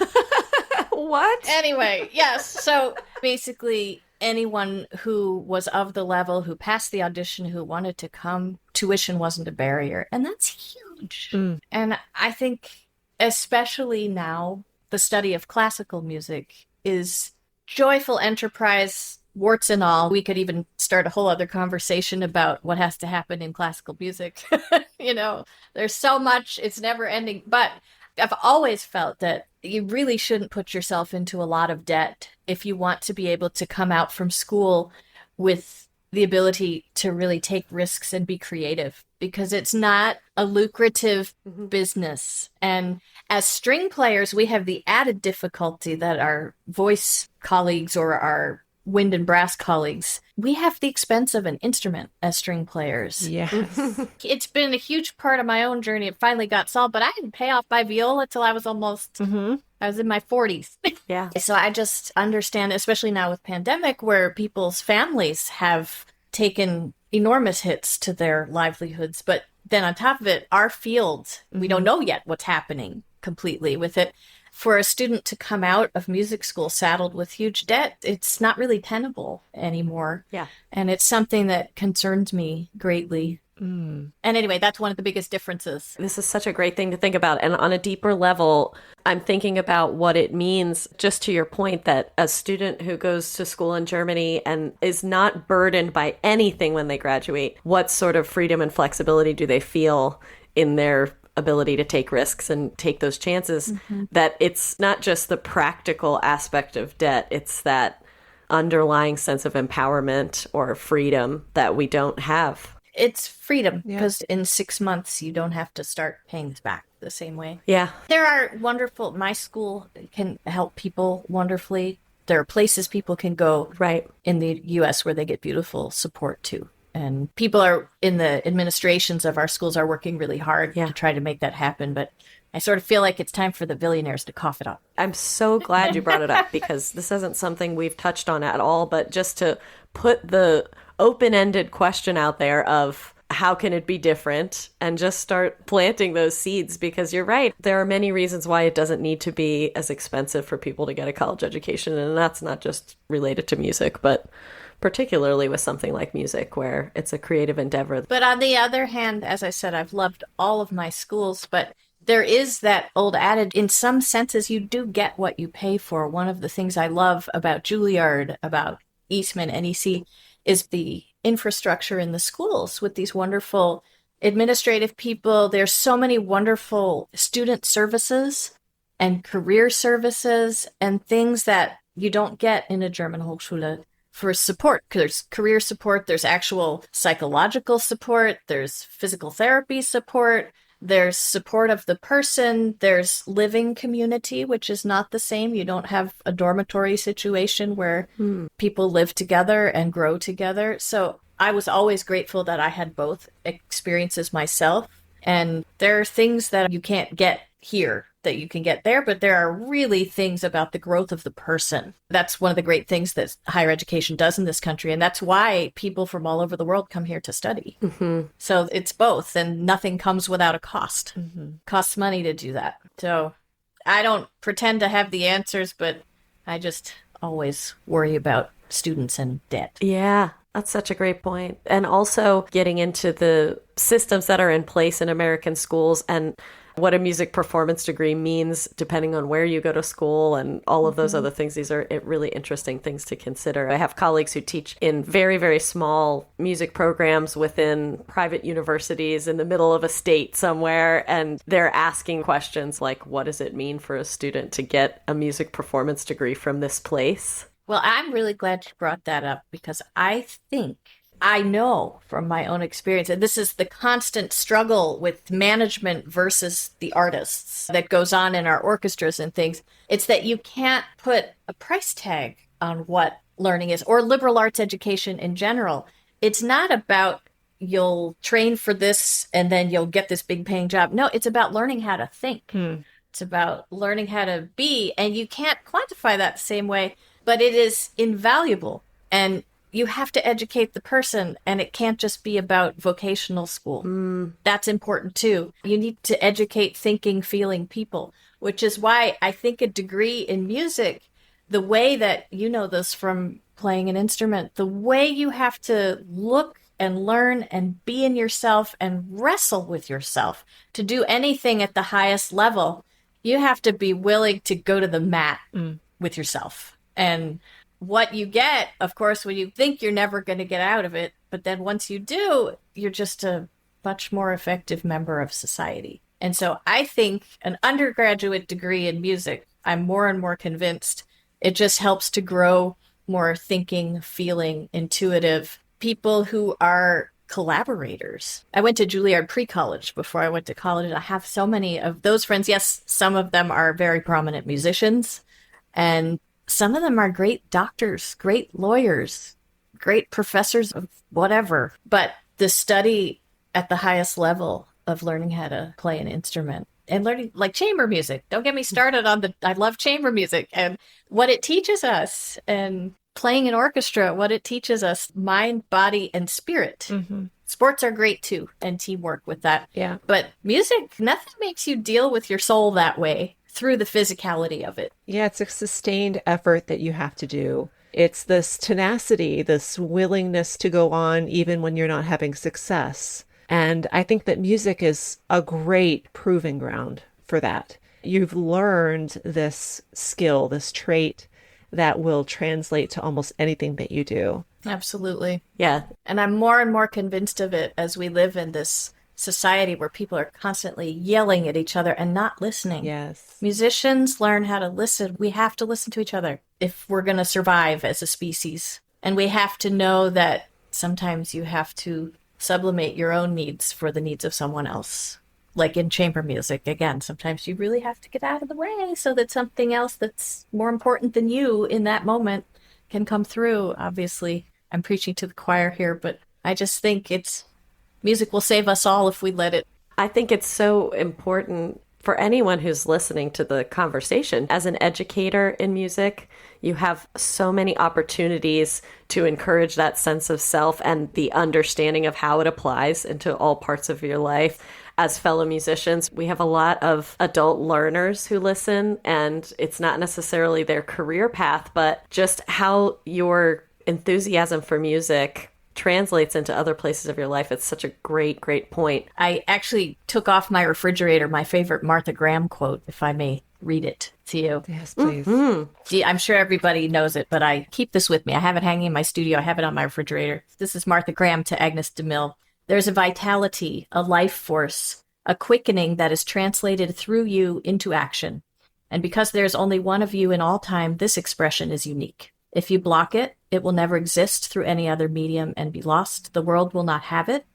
What? Anyway, yes. So basically, anyone who was of the level, who passed the audition, who wanted to come, tuition wasn't a barrier. And that's huge. Mm. And I think, especially now, the study of classical music is joyful enterprise, warts and all. We could even start a whole other conversation about what has to happen in classical music. There's so much, it's never ending. But I've always felt that you really shouldn't put yourself into a lot of debt if you want to be able to come out from school with the ability to really take risks and be creative, because it's not a lucrative business. And as string players, we have the added difficulty that our voice colleagues or our wind and brass colleagues, we have the expense of an instrument as string players. Yes. It's been a huge part of my own journey. It finally got solved, but I didn't pay off my viola till I was I was in my 40s. Yeah. So I just understand, especially now with pandemic, where people's families have taken enormous hits to their livelihoods. But then on top of it, our field, we don't know yet what's happening completely with it. For a student to come out of music school saddled with huge debt, it's not really tenable anymore. Yeah. And it's something that concerns me greatly. And anyway, that's one of the biggest differences. This is such a great thing to think about. And on a deeper level, I'm thinking about what it means, just to your point, that a student who goes to school in Germany and is not burdened by anything when they graduate, what sort of freedom and flexibility do they feel in their ability to take risks and take those chances? That it's not just the practical aspect of debt, it's that underlying sense of empowerment or freedom that we don't have. It's freedom, because in 6 months, you don't have to start paying this back the same way. Yeah. There are my school can help people wonderfully. There are places people can go in the U.S. where they get beautiful support too. And people are in the administrations of our schools are working really hard to try to make that happen. But I sort of feel like it's time for the billionaires to cough it up. I'm so glad you brought it up, because this isn't something we've touched on at all, but just to put the open-ended question out there of how can it be different, and just start planting those seeds, because you're right. There are many reasons why it doesn't need to be as expensive for people to get a college education. And that's not just related to music, but particularly with something like music, where it's a creative endeavor. But on the other hand, as I said, I've loved all of my schools, but there is that old adage, in some senses, you do get what you pay for. One of the things I love about Julliard, about Eastman, NEC, is the infrastructure in the schools with these wonderful administrative people. There's so many wonderful student services and career services and things that you don't get in a German Hochschule for support. There's career support, there's actual psychological support, there's physical therapy support, there's support of the person, there's living community, which is not the same. You don't have a dormitory situation where people live together and grow together. So I was always grateful that I had both experiences myself. And there are things that you can't get here that you can get there, but there are really things about the growth of the person. That's one of the great things that higher education does in this country. And that's why people from all over the world come here to study. So it's both, and nothing comes without a cost. Costs money to do that. So I don't pretend to have the answers, but I just always worry about students and debt. Yeah. That's such a great point. And also getting into the systems that are in place in American schools and what a music performance degree means depending on where you go to school and all of those other things. These are really interesting things to consider. I have colleagues who teach in very, very small music programs within private universities in the middle of a state somewhere, and they're asking questions like, what does it mean for a student to get a music performance degree from this place? Well, I'm really glad you brought that up, because I know from my own experience, and this is the constant struggle with management versus the artists that goes on in our orchestras and things. It's that you can't put a price tag on what learning is, or liberal arts education in general. It's not about you'll train for this and then you'll get this big paying job. No, it's about learning how to think. It's about learning how to be, and you can't quantify that the same way. But it is invaluable, and you have to educate the person, and it can't just be about vocational school. That's important too. You need to educate thinking, feeling people, which is why I think a degree in music, the way that you know this from playing an instrument, the way you have to look and learn and be in yourself and wrestle with yourself to do anything at the highest level, you have to be willing to go to the mat with yourself. And what you get, of course, when you think you're never going to get out of it, but then once you do, you're just a much more effective member of society. And so I think an undergraduate degree in music, I'm more and more convinced it just helps to grow more thinking, feeling, intuitive people who are collaborators. I went to Julliard pre-college before I went to college. I have so many of those friends. Yes, some of them are very prominent musicians, and some of them are great doctors, great lawyers, great professors of whatever. But the study at the highest level of learning how to play an instrument and learning like chamber music. Don't get me started on I love chamber music and what it teaches us, and playing an orchestra, what it teaches us, mind, body, and spirit. Mm-hmm. Sports are great too, and teamwork with that. Yeah. But music, nothing makes you deal with your soul that way through the physicality of it. Yeah, it's a sustained effort that you have to do. It's this tenacity, this willingness to go on even when you're not having success. And I think that music is a great proving ground for that. You've learned this skill, this trait that will translate to almost anything that you do. Absolutely. Yeah. And I'm more and more convinced of it as we live in this society where people are constantly yelling at each other and not listening. Yes. Musicians learn how to listen. We have to listen to each other if we're going to survive as a species. And we have to know that sometimes you have to sublimate your own needs for the needs of someone else. Like in chamber music, again, sometimes you really have to get out of the way so that something else that's more important than you in that moment can come through. Obviously, I'm preaching to the choir here, but I just think music will save us all if we let it. I think it's so important for anyone who's listening to the conversation. As an educator in music, you have so many opportunities to encourage that sense of self and the understanding of how it applies into all parts of your life. As fellow musicians, we have a lot of adult learners who listen, and it's not necessarily their career path, but just how your enthusiasm for music translates into other places of your life. It's such a great, great point. I actually took off my refrigerator my favorite Martha Graham quote, if I may read it to you. Yes, please. Gee, I'm sure everybody knows it, but I keep this with me. I have it hanging in my studio. I have it on my refrigerator. This is Martha Graham to Agnes DeMille. There's a vitality, a life force, a quickening that is translated through you into action. And because there's only one of you in all time, this expression is unique. If you block it, it will never exist through any other medium and be lost. The world will not have it.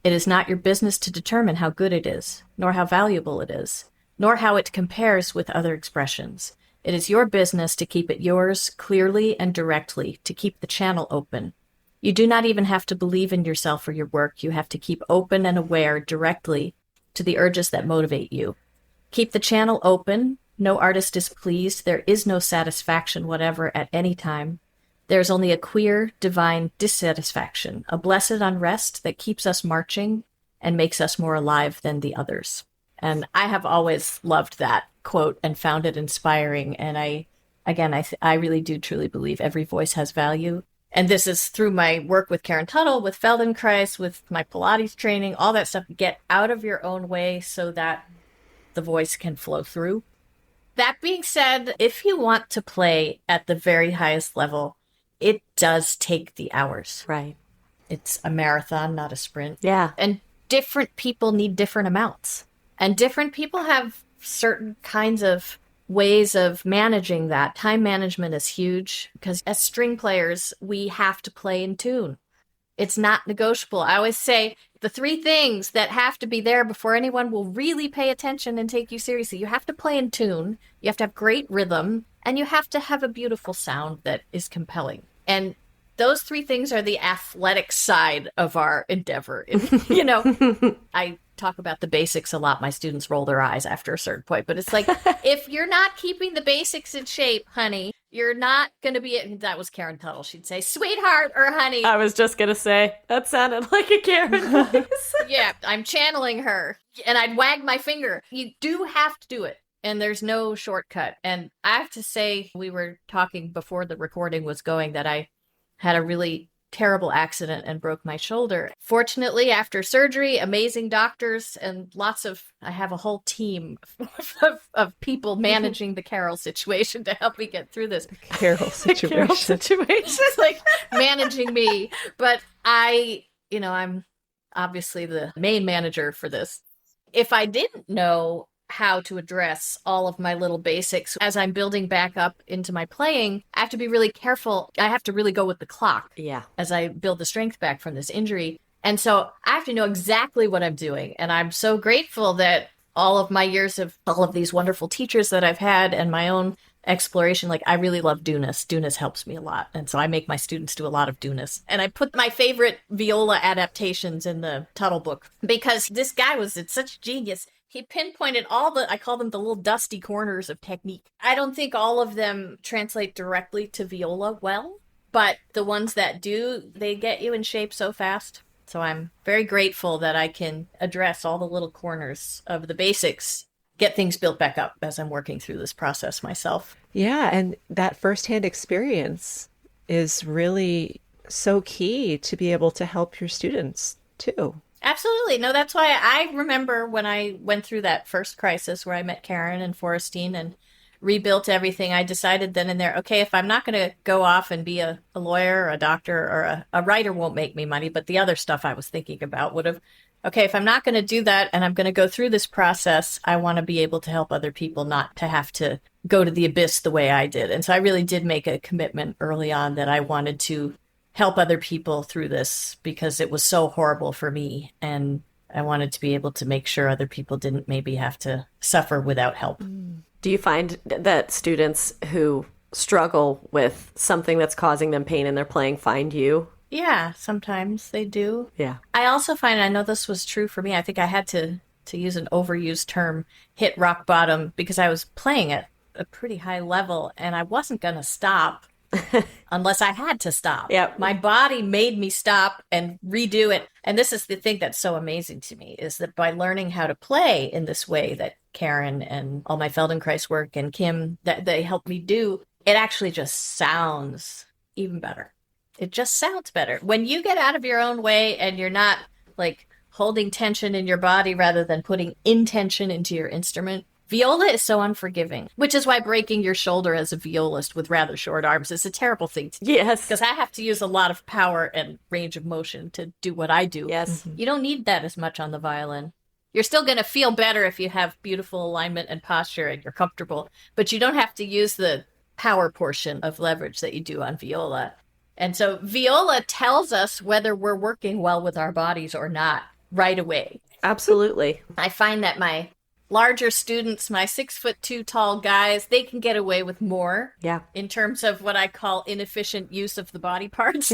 It is not your business to determine how good it is, nor how valuable it is, nor how it compares with other expressions. It is your business to keep it yours clearly and directly, to keep the channel open. You do not even have to believe in yourself or your work. You have to keep open and aware directly to the urges that motivate you. Keep the channel open. No artist is pleased. There is no satisfaction whatever at any time. There is only a queer, divine dissatisfaction, a blessed unrest that keeps us marching and makes us more alive than the others. And I have always loved that quote and found it inspiring. And I really do truly believe every voice has value. And this is through my work with Karen Tuttle, with Feldenkrais, with my Pilates training, all that stuff. Get out of your own way so that the voice can flow through. That being said, if you want to play at the very highest level, it does take the hours. Right. It's a marathon, not a sprint. Yeah. And different people need different amounts. And different people have certain kinds of ways of managing that. Time management is huge because as string players, we have to play in tune. It's not negotiable. I always say the three things that have to be there before anyone will really pay attention and take you seriously. You have to play in tune, you have to have great rhythm, and you have to have a beautiful sound that is compelling. And those three things are the athletic side of our endeavor. I talk about the basics a lot. My students roll their eyes after a certain point, but it's like, if you're not keeping the basics in shape, honey, you're not going to be, that was Karen Tuttle. She'd say, sweetheart or honey. I was just going to say, that sounded like a Karen voice. Yeah, I'm channeling her. And I'd wag my finger. You do have to do it. And there's no shortcut. And I have to say, we were talking before the recording was going that I had a really terrible accident and broke my shoulder. Fortunately, after surgery, amazing doctors and I have a whole team of people managing the CAROL situation to help me get through this. CAROL situation. CAROL situation. It's like managing me. But I'm obviously the main manager for this. If I didn't know how to address all of my little basics as I'm building back up into my playing, I have to be really careful. I have to really go with the clock as I build the strength back from this injury. And so I have to know exactly what I'm doing. And I'm so grateful that all of my years of all of these wonderful teachers that I've had and my own exploration. Like, I really love Dunas. Dunas helps me a lot. And so I make my students do a lot of Dunas. And I put my favorite viola adaptations in the Tuttle book because this guy was such a genius. He pinpointed I call them the little dusty corners of technique. I don't think all of them translate directly to viola well, but the ones that do, they get you in shape so fast. So I'm very grateful that I can address all the little corners of the basics, get things built back up as I'm working through this process myself. Yeah, and that firsthand experience is really so key to be able to help your students too. Absolutely. No, that's why I remember when I went through that first crisis where I met Karen and Forrestine and rebuilt everything. I decided then and there, okay, if I'm not going to go off and be a lawyer or a doctor or a writer won't make me money, but the other stuff I was thinking about would have, okay, if I'm not going to do that and I'm going to go through this process, I want to be able to help other people not to have to go to the abyss the way I did. And so I really did make a commitment early on that I wanted to help other people through this because it was so horrible for me. And I wanted to be able to make sure other people didn't maybe have to suffer without help. Do you find that students who struggle with something that's causing them pain in their playing find you? Yeah, sometimes they do. Yeah. I also find, I know this was true for me, I think I had to use an overused term, hit rock bottom, because I was playing at a pretty high level and I wasn't going to stop unless I had to stop. Yep. My body made me stop and redo it. And this is the thing that's so amazing to me, is that by learning how to play in this way that Karen and all my Feldenkrais work and Kim, that they helped me do, it actually just sounds even better. It just sounds better. When you get out of your own way and you're not like holding tension in your body rather than putting intention into your instrument, viola is so unforgiving, which is why breaking your shoulder as a violist with rather short arms is a terrible thing to do. Yes. Because I have to use a lot of power and range of motion to do what I do. Yes. You don't need that as much on the violin. You're still going to feel better if you have beautiful alignment and posture and you're comfortable, but you don't have to use the power portion of leverage that you do on viola. And so viola tells us whether we're working well with our bodies or not right away. Absolutely. I find that my larger students, my 6'2" tall guys, they can get away with more. Yeah. In terms of what I call inefficient use of the body parts.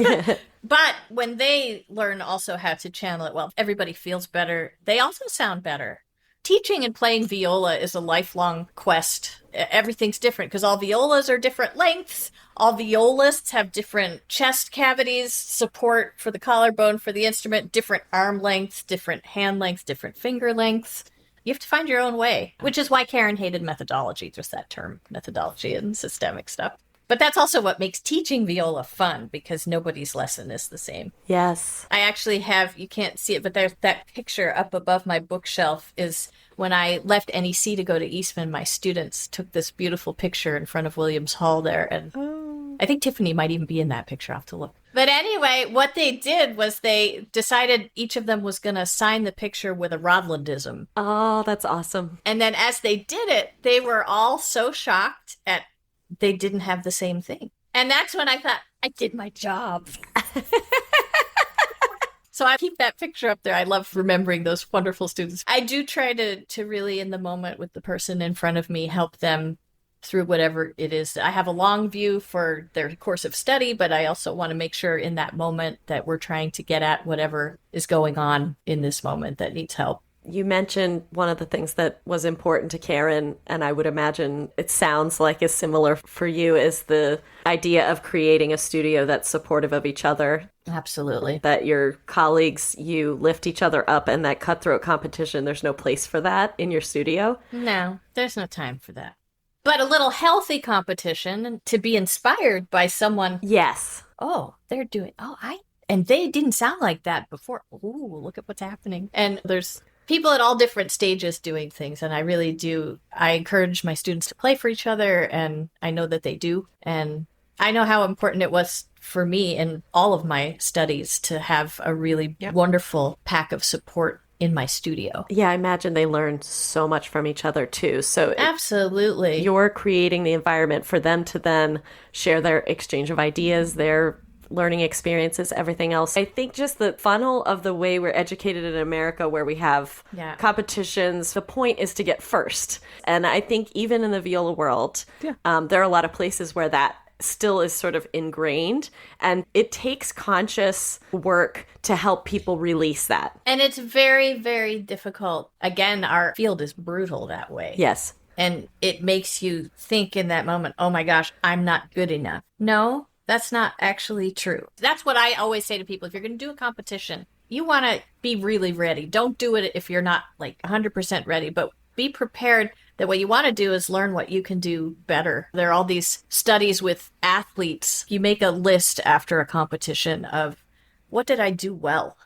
But when they learn also how to channel it well, everybody feels better. They also sound better. Teaching and playing viola is a lifelong quest. Everything's different because all violas are different lengths. All violists have different chest cavities, support for the collarbone for the instrument, different arm lengths, different hand lengths, different finger lengths. You have to find your own way, which is why Karen hated methodology, just that term, methodology and systemic stuff. But that's also what makes teaching viola fun, because nobody's lesson is the same. Yes. I actually have, you can't see it, but there's that picture up above my bookshelf is when I left NEC to go to Eastman, my students took this beautiful picture in front of Williams Hall there. And I think Tiffany might even be in that picture. I'll have to look. But anyway, what they did was they decided each of them was going to sign the picture with a Rodlandism. Oh, that's awesome. And then as they did it, they were all so shocked at they didn't have the same thing. And that's when I thought, I did my job. So I keep that picture up there. I love remembering those wonderful students. I do try to really, in the moment with the person in front of me, help them through whatever it is. I have a long view for their course of study, but I also want to make sure in that moment that we're trying to get at whatever is going on in this moment that needs help. You mentioned one of the things that was important to Karen, and I would imagine it sounds like is similar for you, is the idea of creating a studio that's supportive of each other. Absolutely. That your colleagues, you lift each other up, and that cutthroat competition, there's no place for that in your studio. No, there's no time for that. But a little healthy competition to be inspired by someone. Yes. Oh, they're doing, and they didn't sound like that before. Ooh, look at what's happening. And there's people at all different stages doing things. And I really do. I encourage my students to play for each other. And I know that they do. And I know how important it was for me in all of my studies to have a really wonderful pack of support in my studio. Yeah, I imagine they learn so much from each other too. So absolutely. You're creating the environment for them to then share their exchange of ideas, their learning experiences, everything else. I think just the funnel of the way we're educated in America, where we have competitions, the point is to get first. And I think even in the viola world, there are a lot of places where that still is sort of ingrained, and it takes conscious work to help people release that. And it's very, very difficult. Again, our field is brutal that way. Yes. And it makes you think in that moment, oh my gosh, I'm not good enough. No, that's not actually true. That's what I always say to people. If you're going to do a competition, you want to be really ready. Don't do it if you're not like 100% ready, but be prepared that what you want to do is learn what you can do better. There are all these studies with athletes. You make a list after a competition of, what did I do well?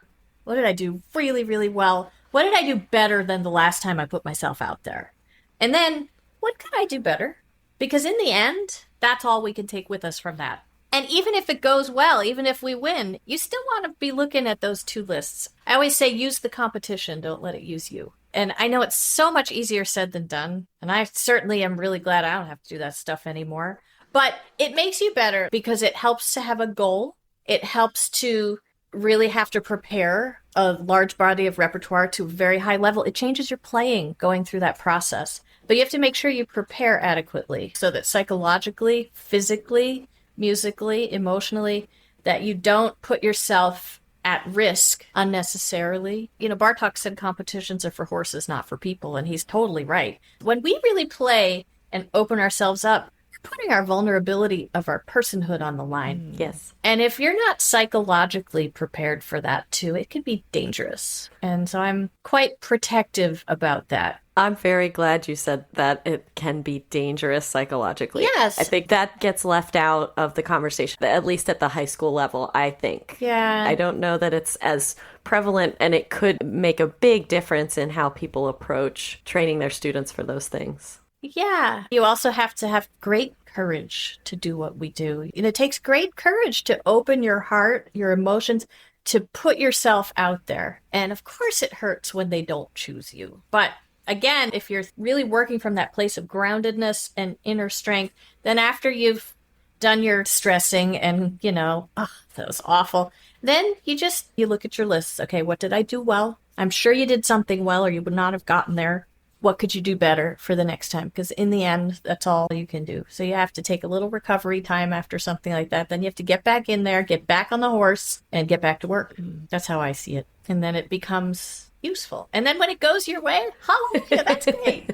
What did I do really, really well? What did I do better than the last time I put myself out there? And then, what could I do better? Because in the end, that's all we can take with us from that. And even if it goes well, even if we win, you still want to be looking at those two lists. I always say, use the competition, don't let it use you. And I know it's so much easier said than done. And I certainly am really glad I don't have to do that stuff anymore. But it makes you better because it helps to have a goal. It helps to really have to prepare a large body of repertoire to a very high level. It changes your playing going through that process. But you have to make sure you prepare adequately so that psychologically, physically, musically, emotionally, that you don't put yourself at risk unnecessarily. You know, Bartok said competitions are for horses, not for people, and he's totally right. When we really play and open ourselves up, we're putting our vulnerability of our personhood on the line. Yes. And if you're not psychologically prepared for that too, it can be dangerous. And so I'm quite protective about that. I'm very glad you said that it can be dangerous psychologically. Yes. I think that gets left out of the conversation, at least at the high school level, I think. Yeah. I don't know that it's as prevalent, and it could make a big difference in how people approach training their students for those things. Yeah. You also have to have great courage to do what we do. And it takes great courage to open your heart, your emotions, to put yourself out there. And of course it hurts when they don't choose you. But again, if you're really working from that place of groundedness and inner strength, then after you've done your stressing and, you know, oh, that was awful, then you look at your lists. Okay, what did I do well? I'm sure you did something well or you would not have gotten there. What could you do better for the next time? Because in the end, that's all you can do. So you have to take a little recovery time after something like that. Then you have to get back in there, get back on the horse, and get back to work. That's how I see it. And then it becomes useful. And then when it goes your way, hallelujah, that's great.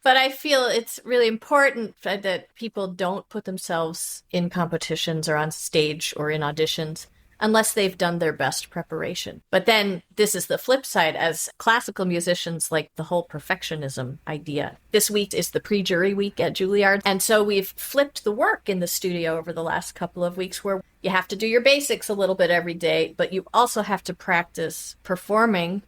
But I feel it's really important that people don't put themselves in competitions or on stage or in auditions unless they've done their best preparation. But then this is the flip side. As classical musicians, like the whole perfectionism idea. This week is the pre-jury week at Julliard. And so we've flipped the work in the studio over the last couple of weeks where you have to do your basics a little bit every day, but you also have to practice performing.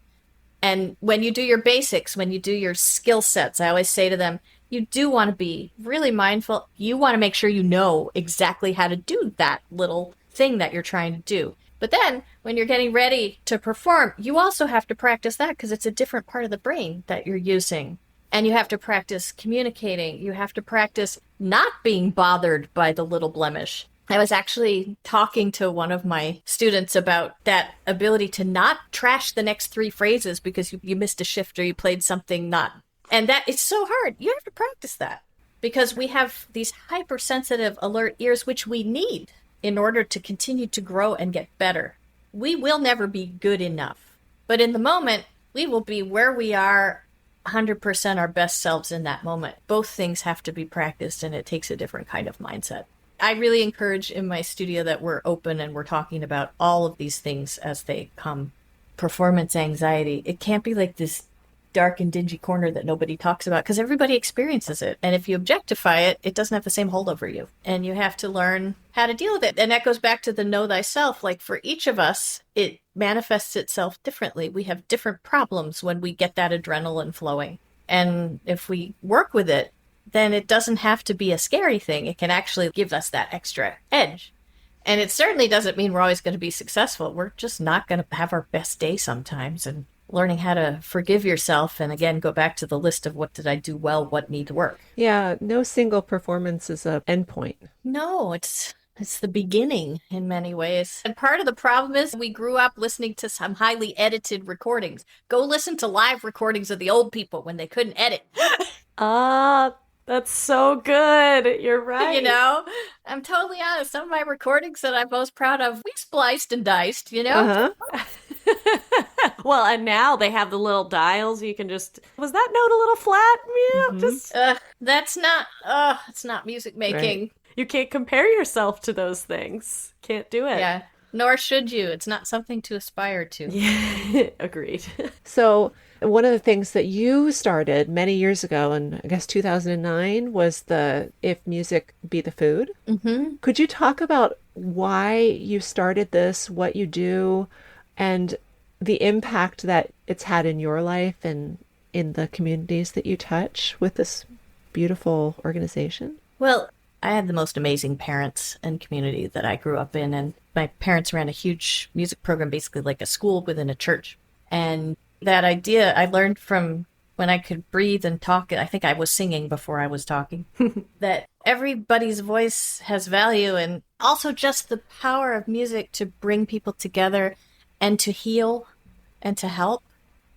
And when you do your basics, when you do your skill sets, I always say to them, you do want to be really mindful. You want to make sure you know exactly how to do that little thing that you're trying to do. But then when you're getting ready to perform, you also have to practice that because it's a different part of the brain that you're using. And you have to practice communicating. You have to practice not being bothered by the little blemish. I was actually talking to one of my students about that ability to not trash the next three phrases because you missed a shift or you played something not. And that it's so hard. You have to practice that because we have these hypersensitive, alert ears, which we need in order to continue to grow and get better. We will never be good enough. But in the moment, we will be where we are 100% our best selves in that moment. Both things have to be practiced, and it takes a different kind of mindset. I really encourage in my studio that we're open and we're talking about all of these things as they come. Performance anxiety, it can't be like this dark and dingy corner that nobody talks about because everybody experiences it. And if you objectify it, it doesn't have the same hold over you. And you have to learn how to deal with it. And that goes back to the know thyself. Like for each of us, it manifests itself differently. We have different problems when we get that adrenaline flowing. And if we work with it, then it doesn't have to be a scary thing. It can actually give us that extra edge. And it certainly doesn't mean we're always going to be successful. We're just not going to have our best day sometimes. And learning how to forgive yourself and again go back to the list of what did I do well, what needs work. Yeah, no single performance is an endpoint. No, it's It's the beginning in many ways. And part of the problem is we grew up listening to some highly edited recordings. Go listen to live recordings of the old people when they couldn't edit. Ah, that's so good. You're right. You know, I'm totally honest. Some of my recordings that I'm most proud of, we spliced and diced, you know? Well, and now they have the little dials. You can just, was that note a little flat? Yeah, just. It's not music making. Right. You can't compare yourself to those things. Can't do it. Yeah. Nor should you. It's not something to aspire to. Yeah. Agreed. So one of the things that you started many years ago, in I guess 2009, was the If Music Be the Food. Mm-hmm. Could you talk about why you started this, what you do, and the impact that it's had in your life and in the communities that you touch with this beautiful organization? Well, I had the most amazing parents and community that I grew up in. And my parents ran a huge music program, basically like a school within a church. And that idea I learned from when I could breathe and talk. I think I was singing before I was talking. That everybody's voice has value, and also just the power of music to bring people together and to heal and to help.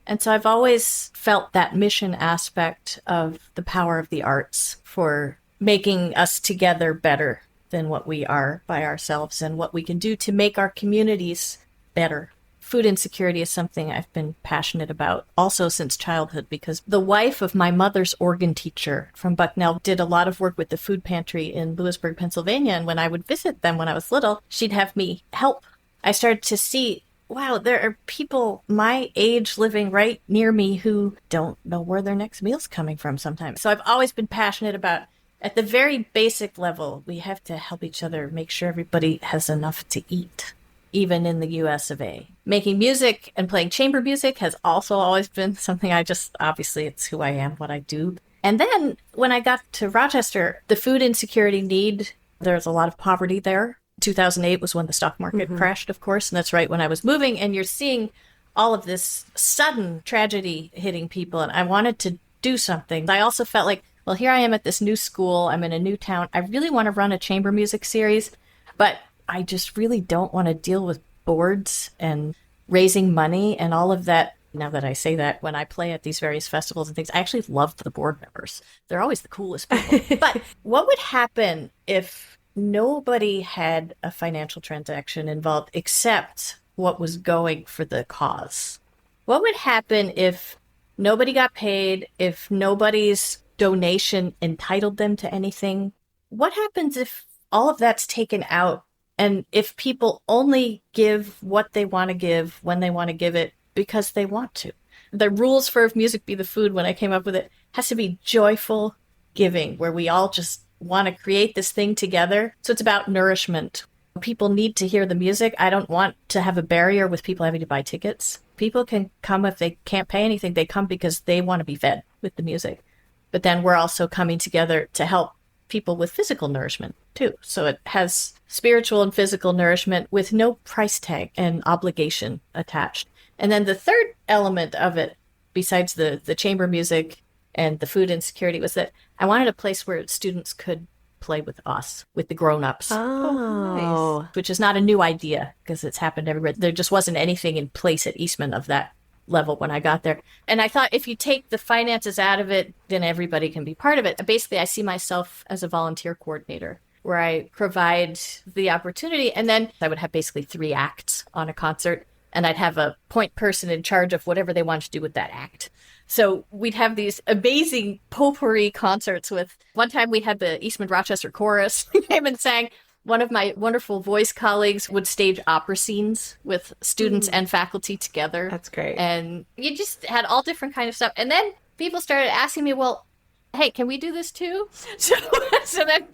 And so I've always felt that mission aspect of the power of the arts for making us together better than what we are by ourselves, and what we can do to make our communities better. Food insecurity is something I've been passionate about also since childhood, because the wife of my mother's organ teacher from Bucknell did a lot of work with the food pantry in Lewisburg, Pennsylvania. And when I would visit them when I was little, she'd have me help. I started to see, wow, there are people my age living right near me who don't know where their next meal's coming from sometimes. So I've always been passionate about, at the very basic level, we have to help each other make sure everybody has enough to eat, even in the US of A. Making music and playing chamber music has also always been something obviously it's who I am, what I do. And then when I got to Rochester, the food insecurity need, there's a lot of poverty there. 2008 was when the stock market crashed, of course, and that's right when I was moving. And you're seeing all of this sudden tragedy hitting people, and I wanted to do something. I also felt like, well, here I am at this new school. I'm in a new town. I really want to run a chamber music series, but I just really don't want to deal with boards and raising money and all of that. Now that I say that, when I play at these various festivals and things, I actually love the board members. They're always the coolest people. But what would happen if nobody had a financial transaction involved except what was going for the cause? What would happen if nobody got paid, if nobody's donation entitled them to anything? What happens if all of that's taken out, and if people only give what they want to give when they want to give it because they want to? The rules for If Music Be the Food, when I came up with it, has to be joyful giving, where we all just want to create this thing together. So it's about nourishment. People need to hear the music. I don't want to have a barrier with people having to buy tickets. People can come if they can't pay anything. They come because they want to be fed with the music. But then we're also coming together to help people with physical nourishment too. So it has spiritual and physical nourishment with no price tag and obligation attached. And then the third element of it, besides the chamber music and the food insecurity, was that I wanted a place where students could play with us, with the grown-ups. Oh, Nice. Which is not a new idea, because it's happened everywhere. There just wasn't anything in place at Eastman of that level when I got there. And I thought if you take the finances out of it, then everybody can be part of it. Basically, I see myself as a volunteer coordinator, where I provide the opportunity. And then I would have basically 3 acts on a concert, and I'd have a point person in charge of whatever they wanted to do with that act. So we'd have these amazing potpourri concerts with, one time we had the Eastman Rochester Chorus came and sang. One of my wonderful voice colleagues would stage opera scenes with students and faculty together. That's great. And you just had all different kind of stuff. And then people started asking me, well, hey, can we do this too? So then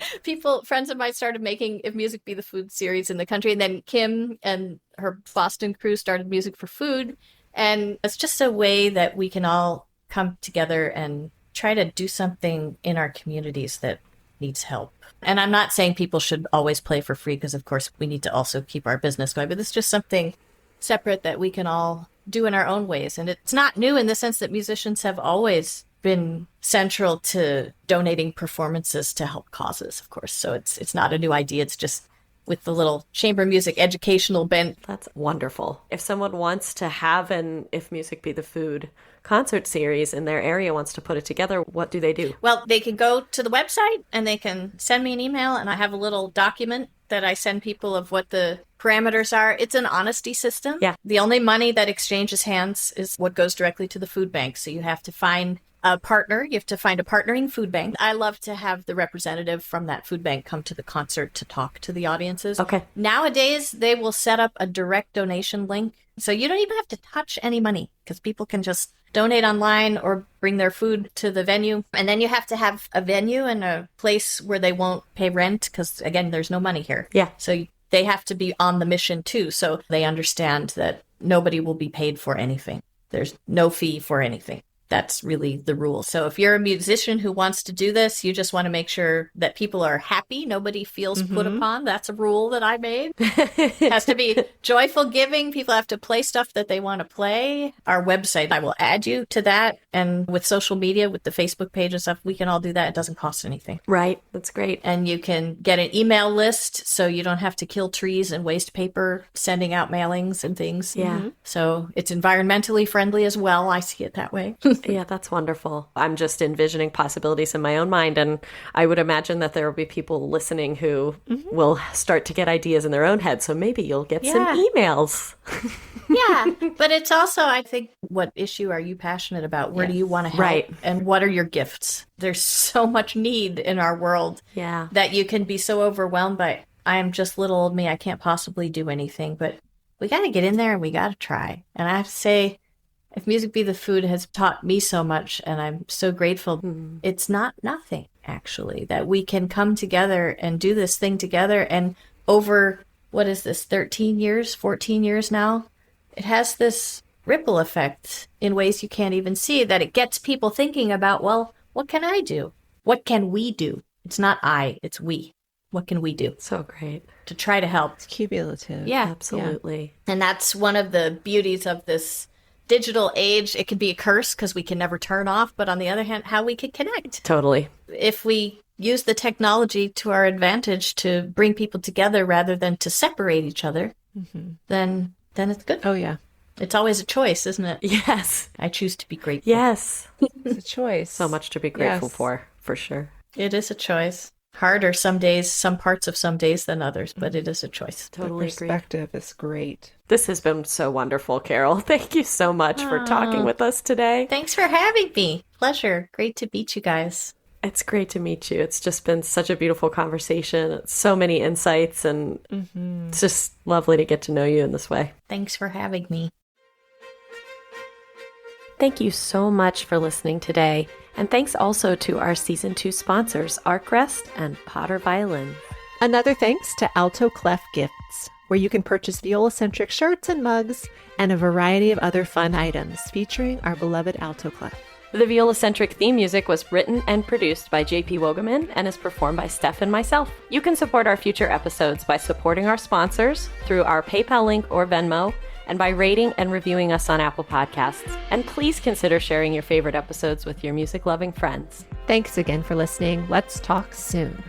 friends of mine started making If Music Be the Food series in the country. And then Kim and her Boston crew started Music for Food. And it's just a way that we can all come together and try to do something in our communities that needs help. And I'm not saying people should always play for free, because of course we need to also keep our business going, but it's just something separate that we can all do in our own ways. And it's not new in the sense that musicians have always been central to donating performances to help causes, of course. So it's not a new idea. It's just with the little chamber music educational bent. That's wonderful. If someone wants to have an If Music Be the Food concert series in their area, wants to put it together, what do they do? Well, they can go to the website and they can send me an email, and I have a little document that I send people of what the parameters are. It's an honesty system. Yeah. The only money that exchanges hands is what goes directly to the food bank. So you have to find a partner. You have to find a partnering food bank. I love to have the representative from that food bank come to the concert to talk to the audiences. Okay. Nowadays, they will set up a direct donation link. So you don't even have to touch any money because people can just donate online or bring their food to the venue. And then you have to have a venue and a place where they won't pay rent because, again, there's no money here. Yeah. So they have to be on the mission too. So they understand that nobody will be paid for anything. There's no fee for anything. That's really the rule. So if you're a musician who wants to do this, you just want to make sure that people are happy. Nobody feels put upon. That's a rule that I made. It has to be joyful giving. People have to play stuff that they want to play. Our website, I will add you to that. And with social media, with the Facebook page and stuff, we can all do that. It doesn't cost anything. Right. That's great. And you can get an email list so you don't have to kill trees and waste paper sending out mailings and things. Yeah. So it's environmentally friendly as well. I see it that way. Yeah, that's wonderful. I'm just envisioning possibilities in my own mind, and I would imagine that there will be people listening who will start to get ideas in their own head, so maybe you'll get some emails. Yeah, but it's also, I think, what issue are you passionate about? Where do you want to help? Right. And what are your gifts? There's so much need in our world that you can be so overwhelmed by, I am just little old me, I can't possibly do anything, but we got to get in there and we got to try. And I have to say, If Music Be the Food has taught me so much, and I'm so grateful. It's not nothing, actually, that we can come together and do this thing together. And over, what is this, 13 years, 14 years now, it has this ripple effect in ways you can't even see, that it gets people thinking about, well, what can I do? What can we do? It's not I, it's we. What can we do? So great. To try to help. It's cumulative. Yeah. Absolutely. Yeah. And that's one of the beauties of this digital age. It can be a curse because we can never turn off, but on the other hand, how we can connect. Totally. If we use the technology to our advantage to bring people together rather than to separate each other, then it's good. Oh, yeah. It's always a choice, isn't it? Yes. I choose to be grateful. Yes. It's a choice. So much to be grateful for sure. It is a choice. Harder some days, some parts of some days than others, but it is a choice. Totally The perspective is great. This has been so wonderful, Carol. Thank you so much for talking with us today. Thanks for having me. Pleasure. Great to meet you guys. It's great to meet you. It's just been such a beautiful conversation. So many insights, and it's just lovely to get to know you in this way. Thanks for having me. Thank you so much for listening today. And thanks also to our Season 2 sponsors, Arkrest and Potter Violin. Another thanks to Alto Clef Gifts, where you can purchase viola-centric shirts and mugs and a variety of other fun items featuring our beloved Alto Clef. The viola-centric theme music was written and produced by JP Wogeman and is performed by Steph and myself. You can support our future episodes by supporting our sponsors through our PayPal link or Venmo, and by rating and reviewing us on Apple Podcasts. And please consider sharing your favorite episodes with your music-loving friends. Thanks again for listening. Let's talk soon.